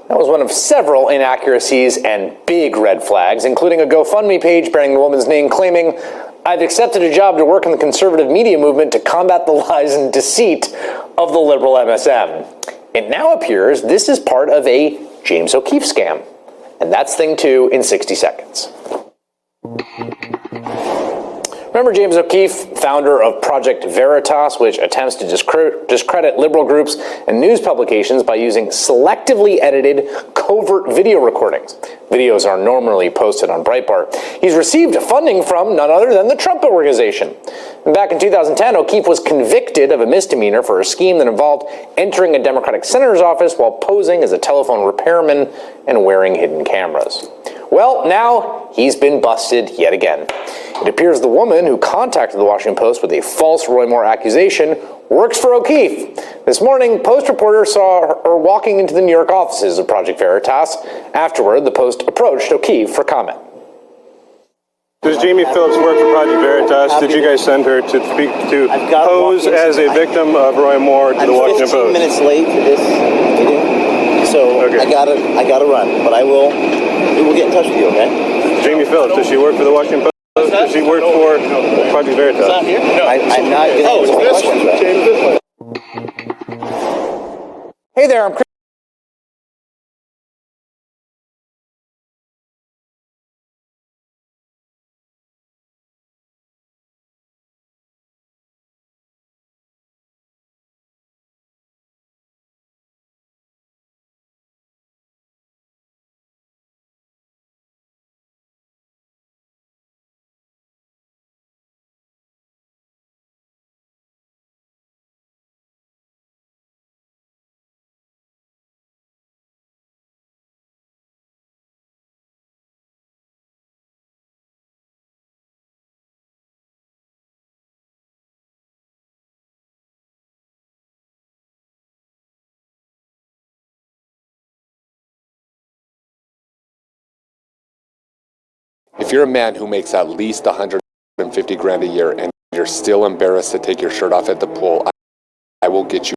That was one of several inaccuracies and big red flags, including a GoFundMe page bearing the woman's name claiming, "I've accepted a job to work in the conservative media movement to combat the lies and deceit of the liberal MSM." It now appears this is part of a James O'Keefe scam. And that's thing 2 in 60 seconds. Remember James O'Keefe, founder of Project Veritas, which attempts to discredit liberal groups and news publications by using selectively edited covert video recordings. Videos are normally posted on Breitbart. He's received funding from none other than the Trump Organization. And back in 2010, O'Keefe was convicted of a misdemeanor for a scheme that involved entering a Democratic senator's office while posing as a telephone repairman and wearing hidden cameras. Well, now he's been busted yet again. It appears the woman who contacted the Washington Post with a false Roy Moore accusation works for O'Keefe. This morning, Post reporters saw her walking into the New York offices of Project Veritas. Afterward, the Post approached O'Keefe for comment. Does Jamie Phillips work for Project Veritas? Did you guys send her to speak to pose as a victim of Roy Moore to the Washington Post? I'm 15 minutes late to this meeting, so okay. I gotta run. But we will get in touch with you, okay? Jamie Phillips, does she work for the Washington Post? Does she work for Project Veritas? It's not here? No. I'm not getting this one. James, this one. Hey there, I'm Chris. If you're a man who makes at least 150 grand a year and you're still embarrassed to take your shirt off at the pool, I will get you.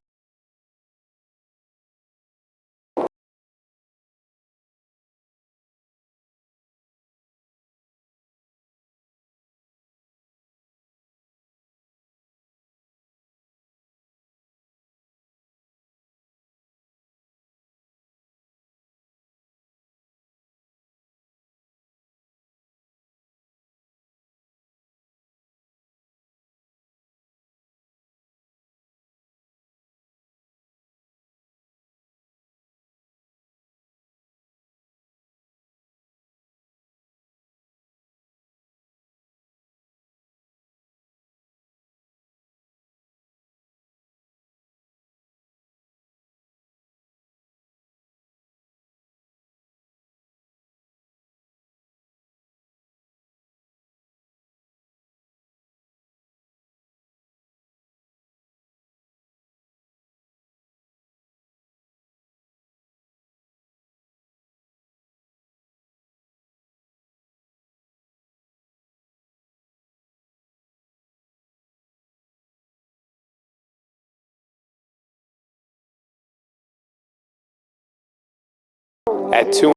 At 2.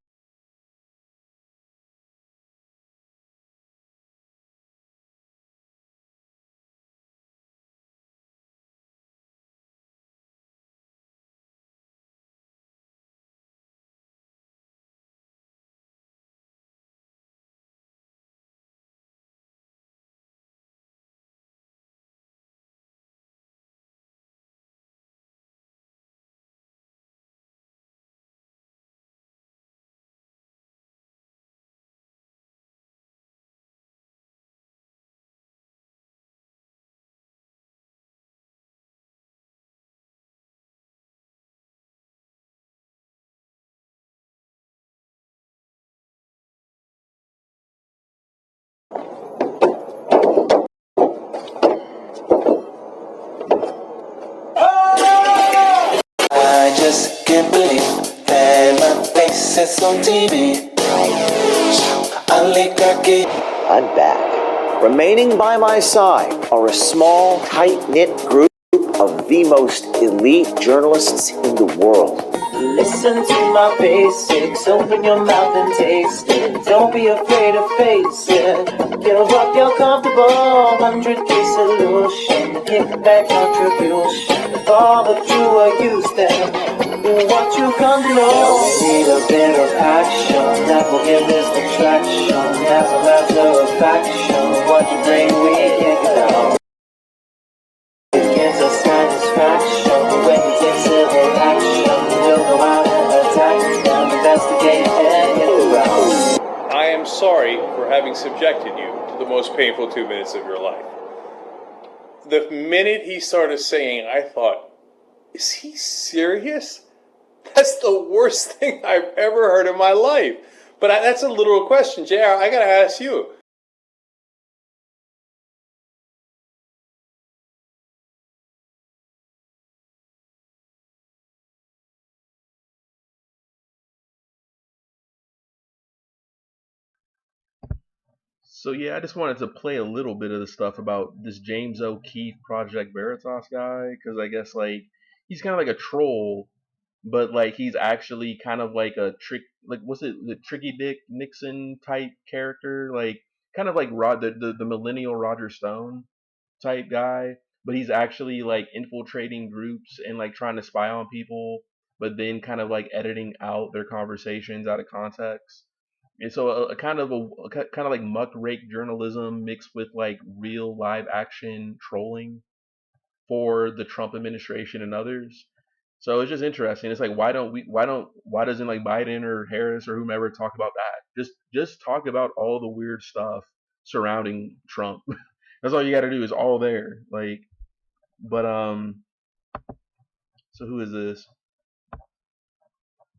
I just can't believe that my face is on TV. I'm back. Remaining by my side are a small, tight-knit group of the most elite journalists in the world. Listen to my basics, open your mouth and taste it. Don't be afraid to face it. Give up your comfortable 100K solution. Kick back contribution. With all the true are used then. What you come to know. We need a bit of action. That will give this attraction. As a matter of faction. What you bring, we kick it down. It gives us satisfaction when you take civil action. We'll go out and attack them, investigate and hit the ground. I am sorry for having subjected you to the most painful 2 minutes of your life. The minute he started saying, I thought, is he serious? That's the worst thing I've ever heard in my life. But that's a literal question. JR, I gotta ask you. So yeah, I just wanted to play a little bit of the stuff about this James O'Keefe Project Veritas guy, because I guess like he's kind of like a troll, but like he's actually kind of like a like what's it, the Tricky Dick Nixon type character, like kind of like the millennial Roger Stone type guy, but he's actually like infiltrating groups and like trying to spy on people, but then kind of like editing out their conversations out of context. And so a kind of kind of like muckrake journalism mixed with like real live action trolling for the Trump administration and others. So it's just interesting. It's like why doesn't like Biden or Harris or whomever talk about that? Just talk about all the weird stuff surrounding Trump. That's all you got to do is all there. Like, but so who is this?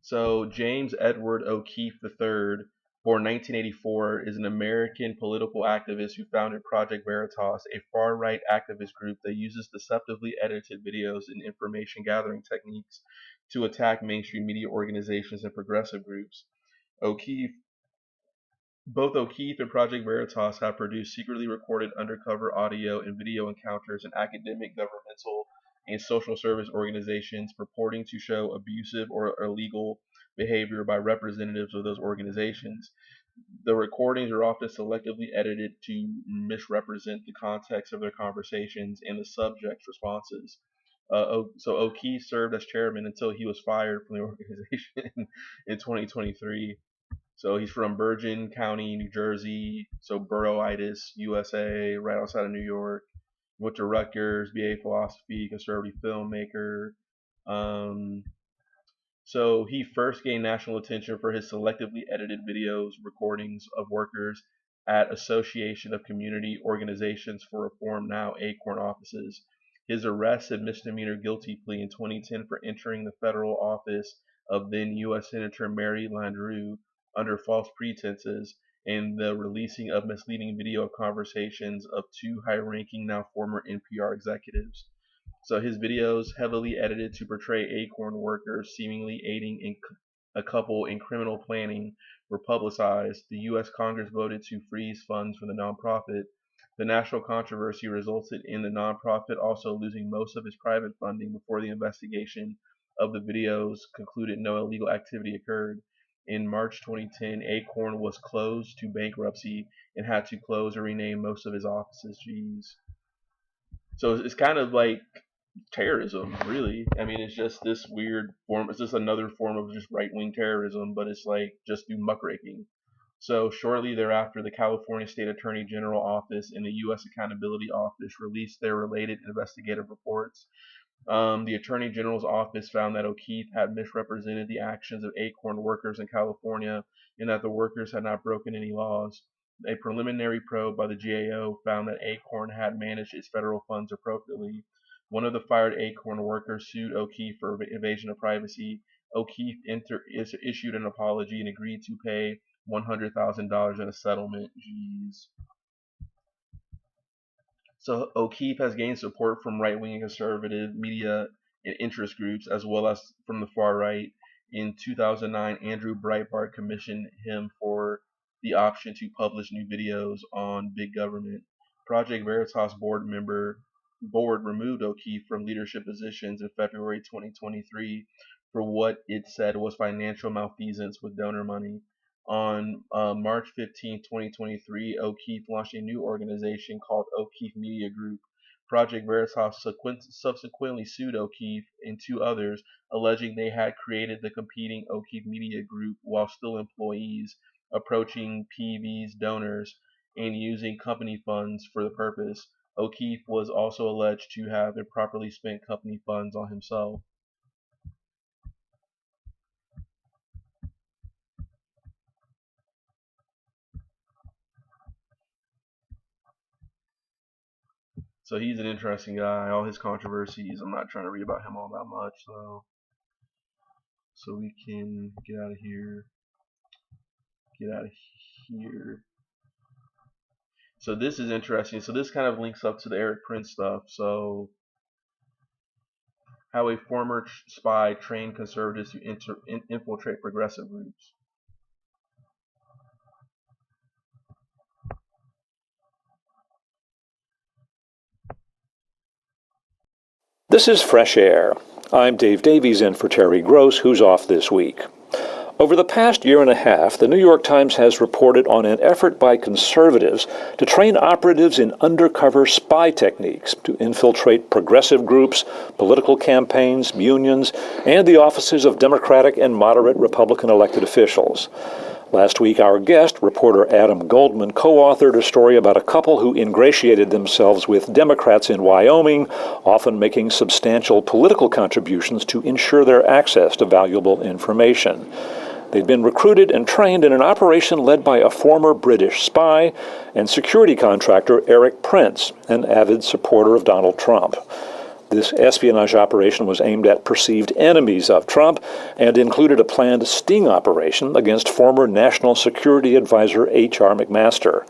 So James Edward O'Keefe III, born 1984, is an American political activist who founded Project Veritas, a far-right activist group that uses deceptively edited videos and information gathering techniques to attack mainstream media organizations and progressive groups. Both O'Keefe and Project Veritas have produced secretly recorded undercover audio and video encounters in academic, governmental, and social service organizations purporting to show abusive or illegal behavior by representatives of those organizations. The recordings are often selectively edited to misrepresent the context of their conversations and the subject's responses. So O'Keefe served as chairman until he was fired from the organization in 2023. So he's from Bergen County, New Jersey. So Boroughitis, USA, right outside of New York. Went to Rutgers, BA philosophy, conservative filmmaker. So he first gained national attention for his selectively edited videos, recordings of workers at Association of Community Organizations for Reform, now ACORN offices. His arrest and misdemeanor guilty plea in 2010 for entering the federal office of then U.S. Senator Mary Landrieu under false pretenses, and the releasing of misleading video conversations of two high-ranking, now former NPR executives. So his videos, heavily edited to portray ACORN workers seemingly aiding in a couple in criminal planning, were publicized. The U.S. Congress voted to freeze funds for the nonprofit. The national controversy resulted in the nonprofit also losing most of its private funding before the investigation of the videos concluded no illegal activity occurred. In March 2010, ACORN was closed to bankruptcy and had to close or rename most of its offices. Jeez. So it's kind of like terrorism, really. I mean, it's just this weird form. It's just another form of just right-wing terrorism, but it's like just through muckraking. So shortly thereafter, the California State Attorney General Office and the U.S. Accountability Office released their related investigative reports. The Attorney General's office found that O'Keefe had misrepresented the actions of ACORN workers in California and that the workers had not broken any laws. A preliminary probe by the GAO found that ACORN had managed its federal funds appropriately. One of the fired ACORN workers sued O'Keefe for evasion of privacy. O'Keefe issued an apology and agreed to pay $100,000 in a settlement. Jeez. So O'Keefe has gained support from right-wing and conservative media and interest groups, as well as from the far right. In 2009, Andrew Breitbart commissioned him for the option to publish new videos on big government. Project Veritas board removed O'Keefe from leadership positions in February 2023 for what it said was financial malfeasance with donor money. On March 15, 2023, O'Keefe launched a new organization called O'Keefe Media Group. Project Veritas subsequently sued O'Keefe and two others, alleging they had created the competing O'Keefe Media Group while still employees, approaching PV's donors, and using company funds for the purpose. O'Keefe was also alleged to have improperly spent company funds on himself. So he's an interesting guy. All his controversies, I'm not trying to read about him all that much, though. So we can get out of here. So this is interesting. So this kind of links up to the Erik Prince stuff. So how a former spy trained conservatives to infiltrate progressive groups. This is Fresh Air. I'm Dave Davies in for Terry Gross, who's off this week. Over the past year and a half, the New York Times has reported on an effort by conservatives to train operatives in undercover spy techniques to infiltrate progressive groups, political campaigns, unions, and the offices of Democratic and moderate Republican elected officials. Last week, our guest, reporter Adam Goldman, co-authored a story about a couple who ingratiated themselves with Democrats in Wyoming, often making substantial political contributions to ensure their access to valuable information. They'd been recruited and trained in an operation led by a former British spy and security contractor Erik Prince, an avid supporter of Donald Trump. This espionage operation was aimed at perceived enemies of Trump and included a planned sting operation against former National Security Advisor H.R. McMaster.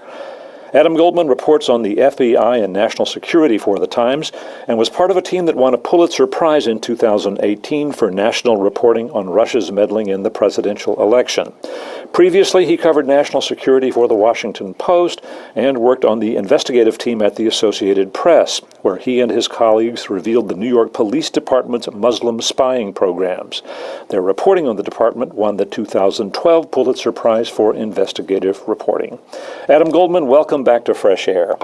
Adam Goldman reports on the FBI and national security for The Times and was part of a team that won a Pulitzer Prize in 2018 for national reporting on Russia's meddling in the presidential election. Previously, he covered national security for The Washington Post and worked on the investigative team at the Associated Press, where he and his colleagues revealed the New York Police Department's Muslim spying programs. Their reporting on the department won the 2012 Pulitzer Prize for investigative reporting. Adam Goldman, welcome back to Fresh Air.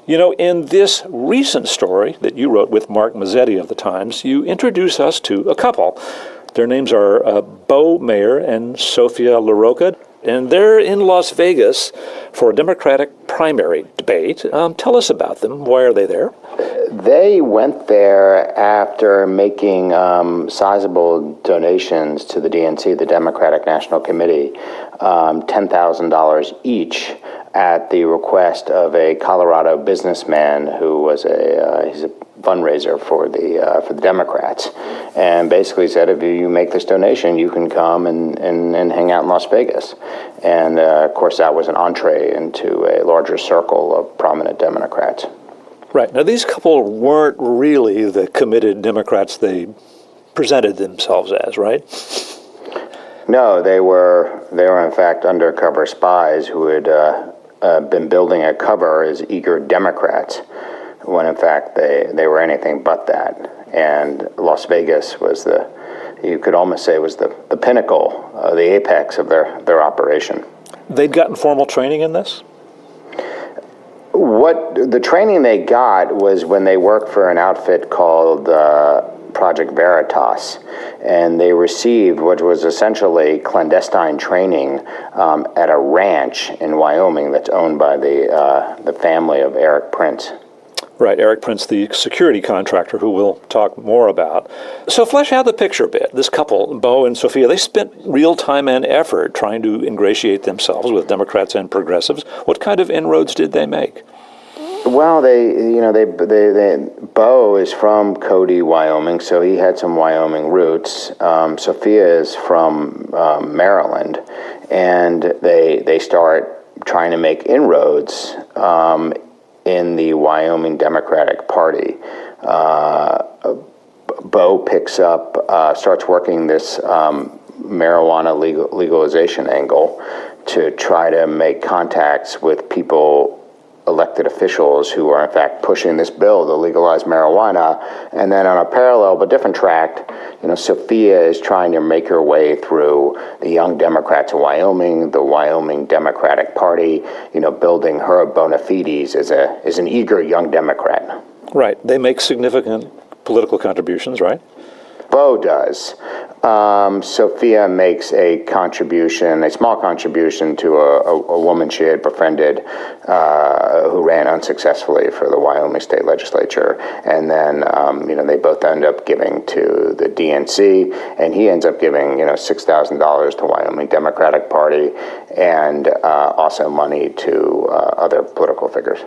You know, in this recent story that you wrote with Mark Mazzetti of The Times, you introduce us to a couple. Their names are Bo Mayer and Sophia LaRocca, and they're in Las Vegas for a Democratic primary debate. Tell us about them. Why are they there? They went there after making sizable donations to the DNC, the Democratic National Committee, $10,000 each at the request of a Colorado businessman who was he's a fundraiser for the Democrats, and basically said, if you make this donation, you can come and hang out in Las Vegas. And of course, that was an entree into a larger circle of prominent Democrats. Right. Now, these couple weren't really the committed Democrats they presented themselves as, right? No, they were in fact undercover spies who had been building a cover as eager Democrats, when in fact they were anything but that. And Las Vegas was you could almost say was the pinnacle, the apex of their operation. They'd gotten formal training in this? What the training they got was when they worked for an outfit called Project Veritas, and they received what was essentially clandestine training at a ranch in Wyoming that's owned by the family of Erik Prince. Right, Erik Prince, the security contractor, who we'll talk more about. So flesh out the picture a bit. This couple, Bo and Sophia, they spent real time and effort trying to ingratiate themselves with Democrats and progressives. What kind of inroads did they make? Well, Bo is from Cody, Wyoming, so he had some Wyoming roots. Sophia is from Maryland, and they start trying to make inroads in the Wyoming Democratic Party. Bo picks up, starts working this marijuana legalization angle to try to make contacts with people, elected officials who are in fact pushing this bill to legalize marijuana. And then on a parallel but different track, Sophia is trying to make her way through the Young Democrats of Wyoming, the Wyoming Democratic Party, building her bona fides as an eager young Democrat. Right. They make significant political contributions, right? Bo does. Sophia makes a small contribution to a woman she had befriended who ran unsuccessfully for the Wyoming State Legislature. And then, they both end up giving to the DNC, and he ends up giving, $6,000 to Wyoming Democratic Party and also money to other political figures.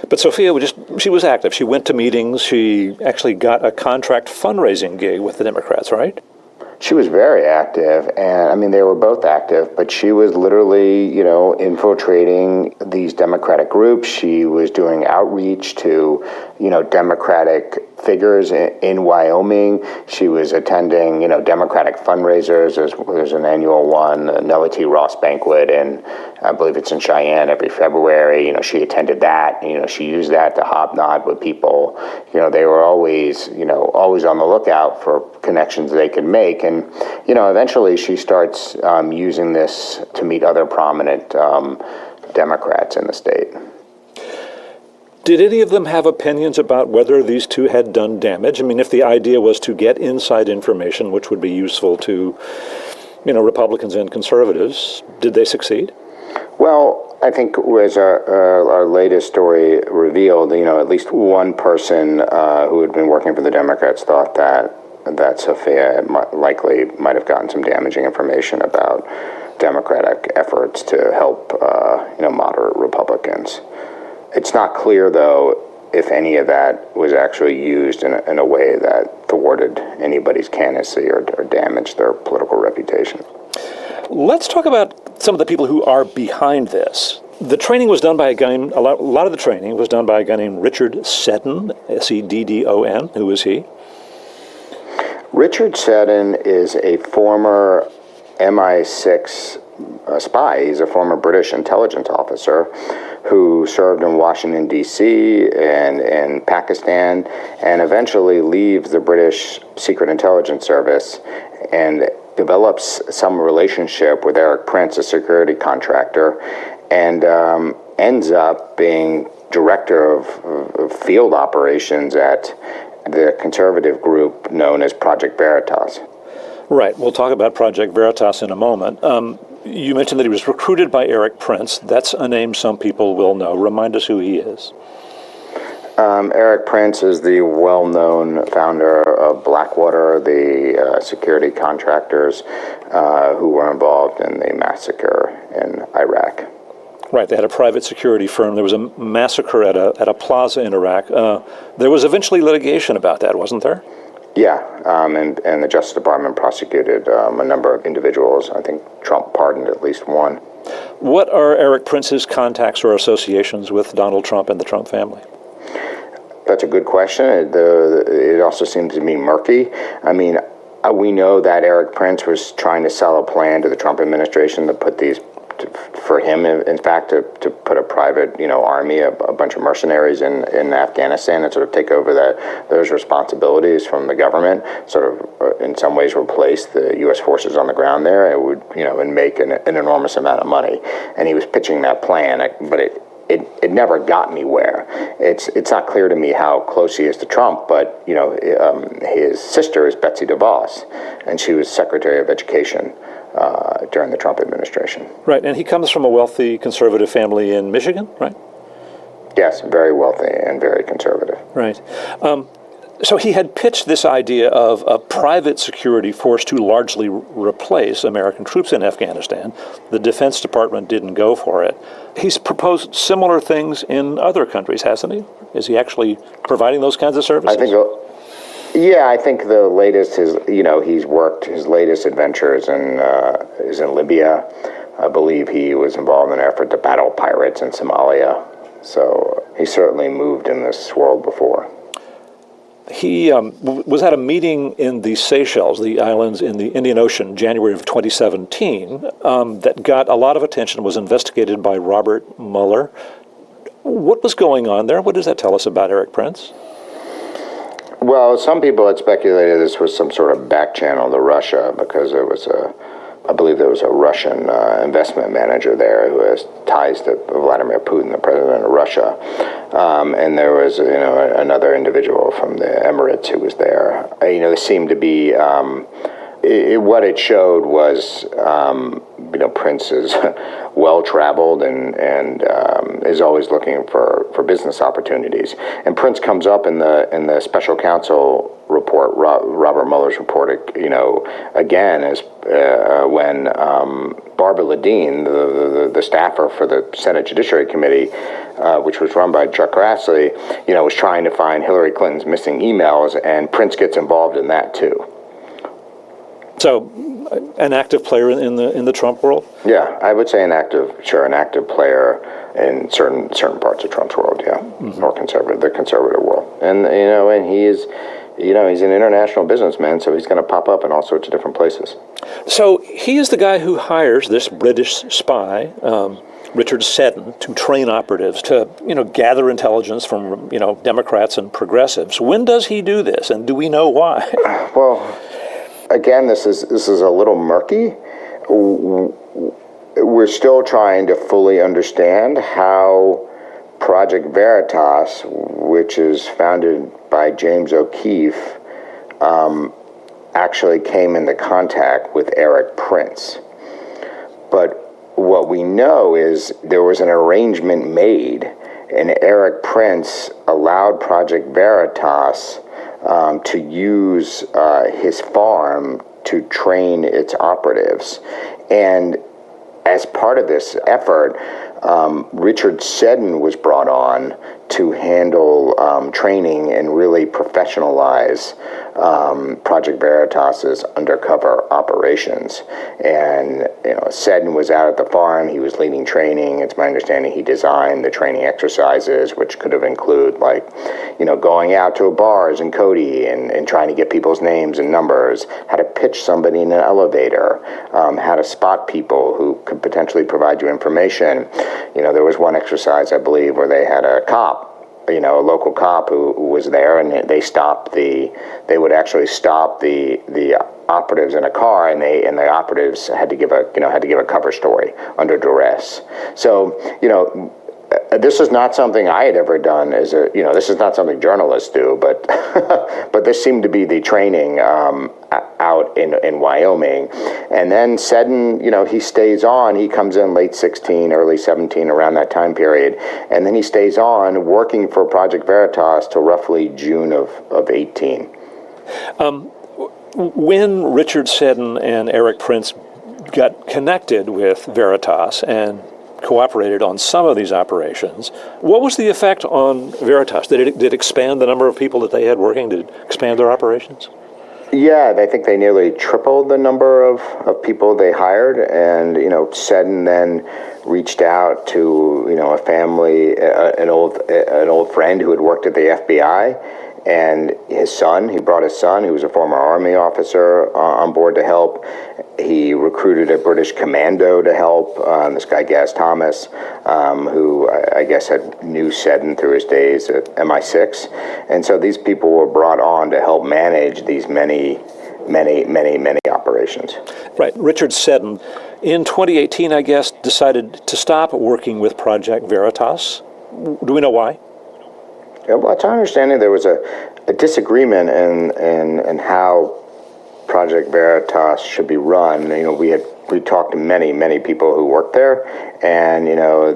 But Sophia she was active. She went to meetings. She actually got a contract fundraising gig with the Democrats, right? She was very active, and they were both active, but she was literally, infiltrating these Democratic groups. She was doing outreach to, Democratic figures in Wyoming. She was attending, Democratic fundraisers. There's an annual one, the Nellie T. Ross banquet, and I believe it's in Cheyenne every February. She attended that. She used that to hobnob with people. They were always on the lookout for connections they could make. And, eventually she starts using this to meet other prominent Democrats in the state. Did any of them have opinions about whether these two had done damage? I mean, if the idea was to get inside information, which would be useful to, Republicans and conservatives, did they succeed? Well, I think as our latest story revealed, at least one person who had been working for the Democrats thought that Sophia likely might have gotten some damaging information about Democratic efforts to help, moderate Republicans. It's not clear, though, if any of that was actually used in a way that thwarted anybody's candidacy or damaged their political reputation. Let's talk about some of the people who are behind this. The training was done by a guy, a lot of the training was done by a guy named Richard Seddon, Seddon. Who is he? Richard Seddon is a former MI6 spy. He's a former British intelligence officer who served in Washington, D.C. and in Pakistan, and eventually leaves the British Secret Intelligence Service and develops some relationship with Erik Prince, a security contractor, and ends up being director of field operations at the conservative group known as Project Veritas. Right. We'll talk about Project Veritas in a moment. You mentioned that he was recruited by Erik Prince. That's a name some people will know. Remind us who he is. Erik Prince is the well-known founder of Blackwater, the security contractors who were involved in the massacre in Iraq. Right, they had a private security firm. There was a massacre at a plaza in Iraq. There was eventually litigation about that, wasn't there? Yeah, and the Justice Department prosecuted a number of individuals. I think Trump pardoned at least one. What are Erik Prince's contacts or associations with Donald Trump and the Trump family? That's a good question. It also seems to be murky. I mean, we know that Erik Prince was trying to sell a plan to the Trump administration to put these, for him, in fact, to put a private, army, a bunch of mercenaries in Afghanistan and sort of take over those responsibilities from the government, sort of in some ways replace the U.S. forces on the ground there. It would, and make an enormous amount of money. And he was pitching that plan, but it never got anywhere. It's not clear to me how close he is to Trump, but his sister is Betsy DeVos, and she was Secretary of Education during the Trump administration. Right, and he comes from a wealthy conservative family in Michigan, right? Yes, very wealthy and very conservative. Right. So he had pitched this idea of a private security force to largely replace American troops in Afghanistan. The Defense Department didn't go for it. He's proposed similar things in other countries, hasn't he? Is he actually providing those kinds of services? I think the latest is, he's worked, his latest adventure is in Libya. I believe he was involved in an effort to battle pirates in Somalia. So he certainly moved in this world before. He was at a meeting in the Seychelles, the islands in the Indian Ocean, January of 2017, that got a lot of attention, was investigated by Robert Mueller. What was going on there? What does that tell us about Erik Prince? Well, some people had speculated this was some sort of back channel to Russia because I believe there was a Russian investment manager there who has ties to Vladimir Putin, the president of Russia. And there was, another individual from the Emirates who was there. There seemed to be, what it showed was, Prince is well-traveled and is always looking for business opportunities. And Prince comes up in the special counsel report, Robert Mueller's report, again, as when Barbara Ladine, the staffer for the Senate Judiciary Committee, which was run by Chuck Grassley, was trying to find Hillary Clinton's missing emails, and Prince gets involved in that too. So, an active player in the Trump world? Yeah, I would say an active player in certain parts of Trump's world. Yeah, more conservative, the conservative world. potential. And, and he's an international businessman, so he's going to pop up in all sorts of different places. So he is the guy who hires this British spy, Richard Seddon, to train operatives to, gather intelligence from, Democrats and progressives. When does he do this, and do we know why? Well, again, this is a little murky. We're still trying to fully understand how Project Veritas, which is founded by James O'Keefe, actually came into contact with Erik Prince. But what we know is there was an arrangement made, and Erik Prince allowed Project Veritas to use his farm to train its operatives. And as part of this effort, Richard Seddon was brought on to handle training and really professionalize Project Veritas's undercover operations. And Seddon was out at the farm. He was leading training. It's my understanding he designed the training exercises, which could have included going out to bars in Cody and trying to get people's names and numbers, how to pitch somebody in an elevator, how to spot people who could potentially provide you information. There was one exercise, I believe, where they had a cop, a local cop who was there, and they would actually stop the operatives in a car, and the operatives had to give a cover story under duress. So, this is not something I had ever done this is not something journalists do, but but this seemed to be the training out in Wyoming. And then Seddon, he stays on. He comes in late 16, early 17, around that time period. And then he stays on working for Project Veritas till roughly June of 18. When Richard Seddon and Erik Prince got connected with Veritas and cooperated on some of these operations, what was the effect on Veritas? Did it expand the number of people that they had working to expand their operations? Yeah, I think they nearly tripled the number of people they hired, and Seddon then reached out to a family, an old friend who had worked at the FBI, and his son. He brought his son, who was a former Army officer, on board to help. He recruited a British commando to help, this guy Gaz Thomas, who I guess knew Seddon through his days at MI6. And so these people were brought on to help manage these many operations. Right. Richard Seddon, in 2018, I guess, decided to stop working with Project Veritas. Do we know why? Yeah, well, it's our understanding there was a disagreement in how Project Veritas should be run. We talked to many people who worked there, and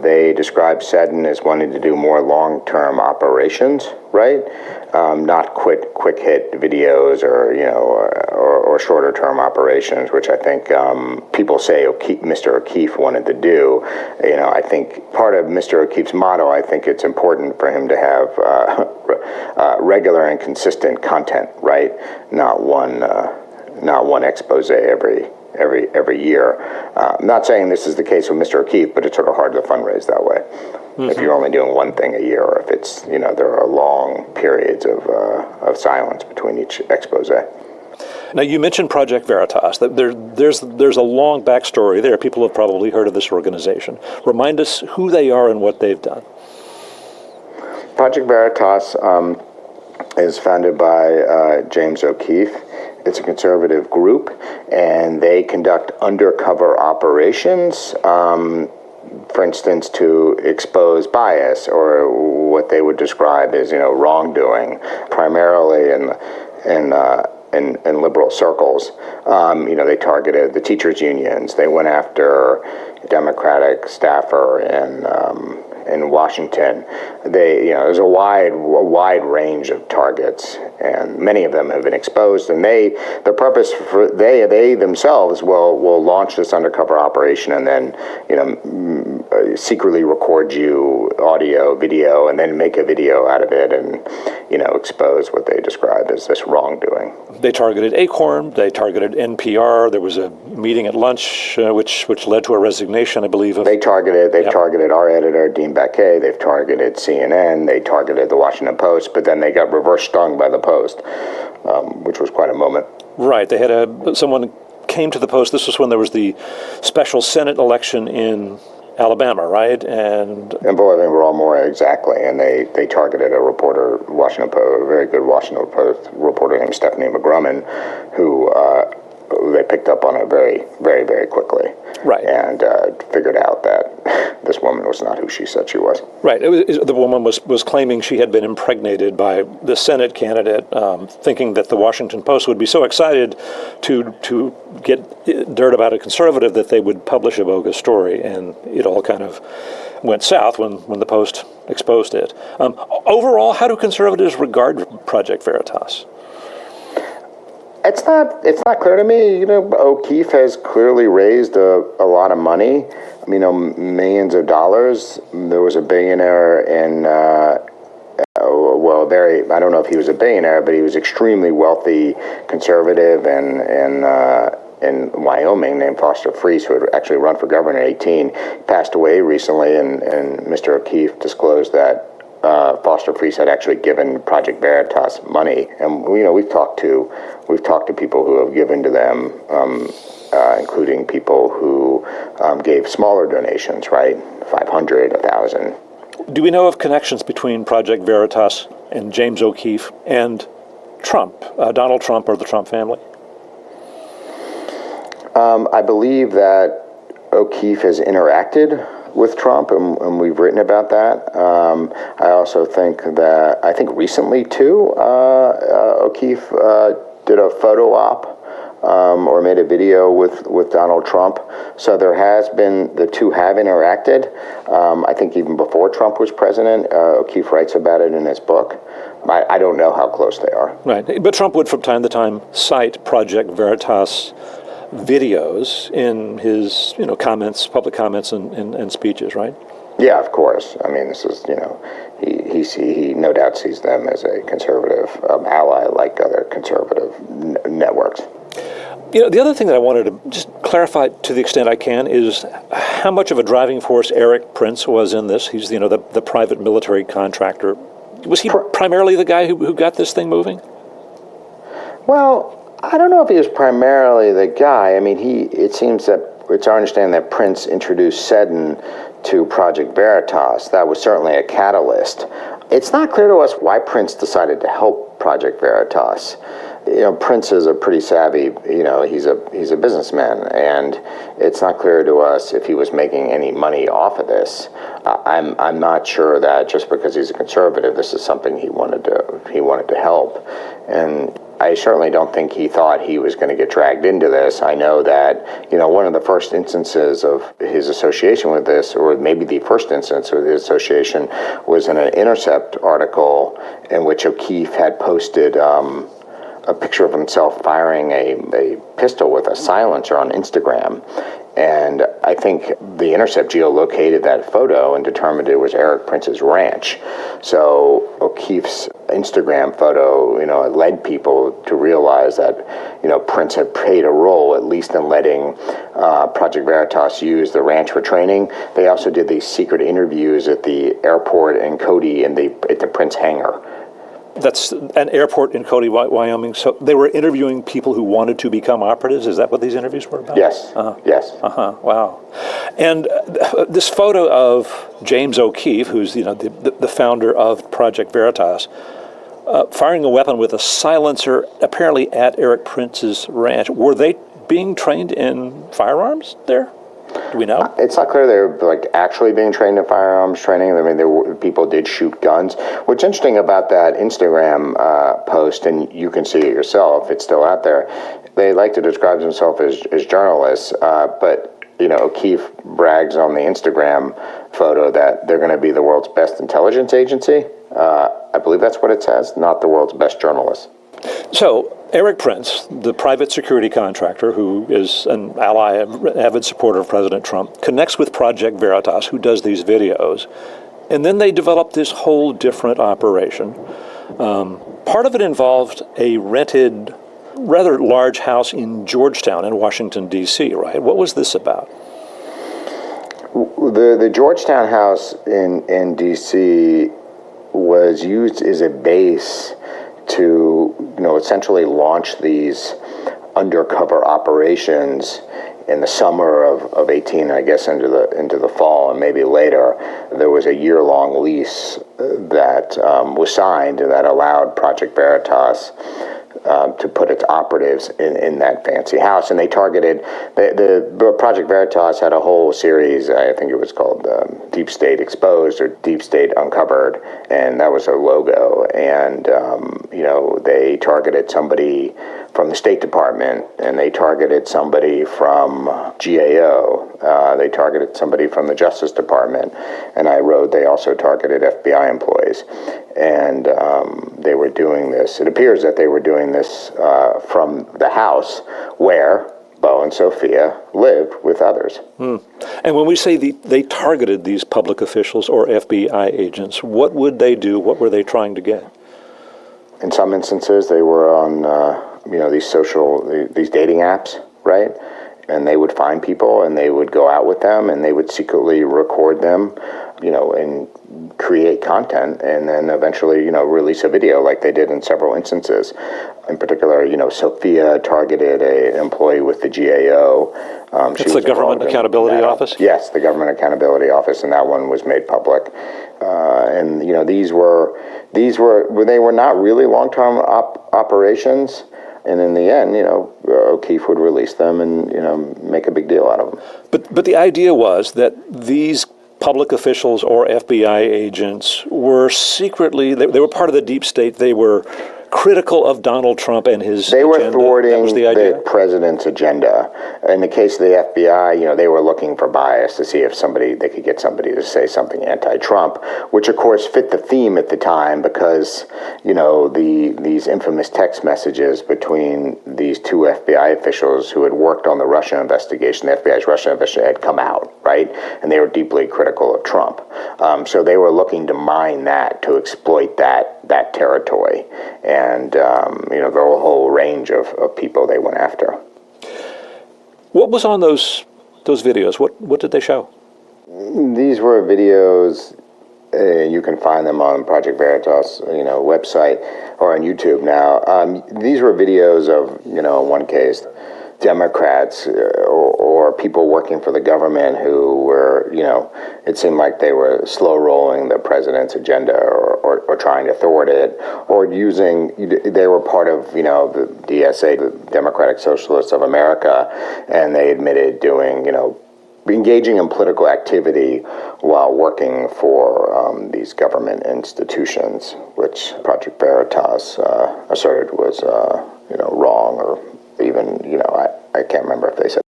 they described Seddon as wanting to do more long-term operations, right? Not quick hit videos or shorter-term operations, which I think people say Mr. O'Keefe wanted to do. I think part of Mr. O'Keefe's motto, I think it's important for him to have regular and consistent content, right? Not one expose every year. I'm not saying this is the case with Mr. O'Keefe, but it's sort of hard to fundraise that way. Mm-hmm. If you're only doing one thing a year, or if it's there are long periods of silence between each expose. Now, you mentioned Project Veritas. There's a long backstory there. People have probably heard of this organization. Remind us who they are and what they've done. Project Veritas is founded by James O'Keefe. It's a conservative group, and they conduct undercover operations, for instance, to expose bias or what they would describe as, wrongdoing, primarily in liberal circles. They targeted the teachers' unions. They went after a Democratic staffer in Washington. There's a wide range of targets, and many of them have been exposed. And the purpose for they themselves will launch this undercover operation, and then secretly record you audio, video, and then make a video out of it and, expose what they described as this wrongdoing. They targeted Acorn, they targeted NPR, there was a meeting at lunch which led to a resignation, I believe. They've targeted our editor, Dean Baquet, they've targeted CNN, they targeted the Washington Post, but then they got reverse stung by the Post, which was quite a moment. Right, they had someone came to the Post, this was when there was the special Senate election in Alabama, right? And involving Raul Moore, exactly. And they targeted a reporter, Washington Post, a very good Washington Post reporter named Stephanie McGrumman, who they picked up on it very, very, very quickly. Right. And figured out that this woman was not who she said she was. Right. The woman was claiming she had been impregnated by the Senate candidate, thinking that the Washington Post would be so excited to get dirt about a conservative that they would publish a bogus story, and it all kind of went south when the Post exposed it. Overall, how do conservatives regard Project Veritas? It's not clear to me. O'Keefe has clearly raised a lot of money. Millions of dollars. There was a billionaire in, I don't know if he was a billionaire, but he was extremely wealthy conservative in Wyoming named Foster Friess, who had actually run for governor at 18. He passed away recently, and Mr. O'Keefe disclosed that Foster Friess had actually given Project Veritas money, and we've talked to people who have given to them, including people who gave smaller donations, right, 500, 1,000. Do we know of connections between Project Veritas and James O'Keefe and Trump, Donald Trump, or the Trump family? I believe that O'Keefe has interacted with Trump, and we've written about that. I also think recently, too, O'Keefe did a photo op or made a video with Donald Trump. So there has been, the two have interacted. I think even before Trump was president, O'Keefe writes about it in his book. I don't know how close they are. Right, but Trump would from time to time cite Project Veritas videos in his, comments, public comments and speeches, right? Yeah, of course. This is, he no doubt sees them as a conservative ally like other conservative networks. The other thing that I wanted to just clarify to the extent I can is how much of a driving force Erik Prince was in this. He's, the private military contractor. Was he primarily the guy who got this thing moving? Well, I don't know if he was primarily the guy. It seems that it's our understanding that Prince introduced Seddon to Project Veritas. That was certainly a catalyst. It's not clear to us why Prince decided to help Project Veritas. Prince is a pretty savvy, he's a businessman, and it's not clear to us if he was making any money off of this. I'm not sure that just because he's a conservative, this is something he wanted to help. And I certainly don't think he thought he was going to get dragged into this. I know that, one of the first instances of his association with this, or maybe the first instance of his association, was in an Intercept article in which O'Keefe had posted a picture of himself firing a pistol with a silencer on Instagram. And I think the Intercept geolocated that photo and determined it was Erik Prince's ranch. So O'Keefe's Instagram photo, it led people to realize that, Prince had played a role, at least in letting Project Veritas use the ranch for training. They also did these secret interviews at the airport in Cody at the Prince hangar. That's an airport in Cody, Wyoming. So they were interviewing people who wanted to become operatives. Is that what these interviews were about? Yes. Yes. Wow. And this photo of James O'Keefe, who's the founder of Project Veritas, firing a weapon with a silencer, apparently at Erik Prince's ranch. Were they being trained in firearms there? Do we know? It's not clear they're actually being trained in firearms training. People did shoot guns. What's interesting about that Instagram post, and you can see it yourself, it's still out there, they like to describe themselves as journalists, but O'Keefe brags on the Instagram photo that they're going to be the world's best intelligence agency. I believe that's what it says, not the world's best journalists. So, Erik Prince, the private security contractor who is an ally, an avid supporter of President Trump, connects with Project Veritas, who does these videos. And then they develop this whole different operation. Part of it involved a rented, rather large house in Georgetown in Washington, D.C., right? What was this about? The Georgetown house in D.C. was used as a base to, essentially launch these undercover operations in the summer of 18, I guess, into the fall and maybe later. There was a year-long lease that was signed that allowed Project Veritas to put its operatives in that fancy house. And they targeted, the Project Veritas had a whole series, I think it was called Deep State Exposed or Deep State Uncovered, and that was their logo. And, they targeted somebody from the State Department, and they targeted somebody from GAO, they targeted somebody from the Justice Department, and I wrote they also targeted FBI employees. And they were doing this, it appears that they were doing this from the house where Bo and Sophia lived with others. And when we say they targeted these public officials or FBI agents, what would they do? What were they trying to get? In some instances, they were on, these dating apps, right? And they would find people and they would go out with them and they would secretly record them, and create content and then eventually, release a video like they did in several instances. In particular, Sophia targeted an employee with the GAO. It's the Government Accountability Office? Yes, the Government Accountability Office, and that one was made public. And these were they were not really long-term operations. And in the end, O'Keefe would release them and, make a big deal out of them. But the idea was that these public officials or FBI agents were secretly, they were part of the deep state. They were critical of Donald Trump and his They were agenda. thwarting the president's agenda. In the case of the FBI, they were looking for bias to see if they could get somebody to say something anti-Trump, which of course fit the theme at the time because, these infamous text messages between these two FBI officials who had worked on the Russia investigation, the FBI's Russia investigation had come out, right? And they were deeply critical of Trump. So they were looking to mine that, to exploit that territory. And, there were a whole range of people they went after. What was on those videos? What did they show? These were videos, you can find them on Project Veritas, website or on YouTube now. These were videos of, in one case, Democrats or people working for the government who were, it seemed like they were slow rolling the president's agenda or trying to thwart it, or they were part of, the DSA, the Democratic Socialists of America, and they admitted doing, engaging in political activity while working for these government institutions, which Project Veritas asserted was, wrong, or even, I can't remember if they said.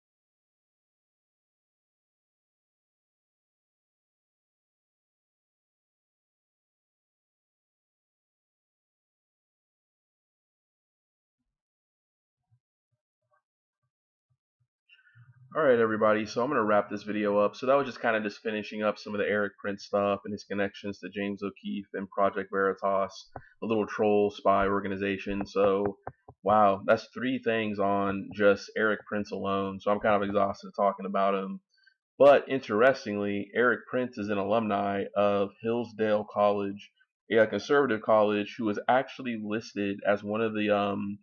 All right, everybody. So I'm going to wrap this video up. So that was just finishing up some of the Erik Prince stuff and his connections to James O'Keefe and Project Veritas, a little troll spy organization. So, wow, that's 3 things on just Erik Prince alone. So I'm kind of exhausted talking about him. But interestingly, Erik Prince is an alumni of Hillsdale College, a conservative college, who was actually listed as one of the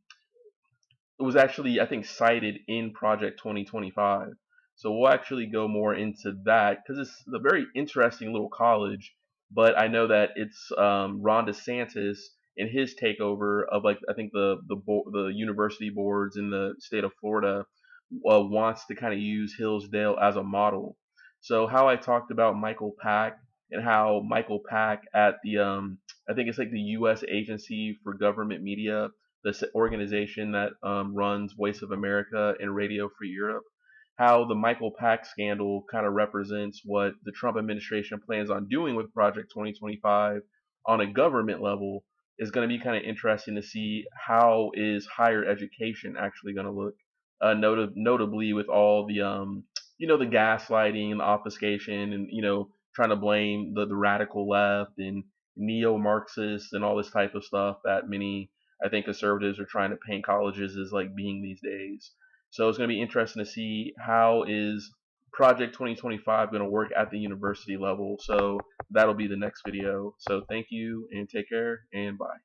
it was actually, I think, cited in Project 2025. So we'll actually go more into that because it's a very interesting little college. But I know that it's Ron DeSantis and his takeover of, like, I think the university boards in the state of Florida wants to kind of use Hillsdale as a model. So how I talked about Michael Pack and how Michael Pack at the I think it's like the U.S. Agency for Government Media, this organization that runs Voice of America and Radio Free Europe, how the Michael Pack scandal kind of represents what the Trump administration plans on doing with Project 2025 on a government level, is going to be kind of interesting to see how is higher education actually going to look. Notably with all the the gaslighting and the obfuscation, and trying to blame the radical left and neo-Marxists and all this type of stuff that many, I think, conservatives are trying to paint colleges as like being these days. So it's going to be interesting to see how is Project 2025 going to work at the university level. So that'll be the next video. So thank you and take care and bye.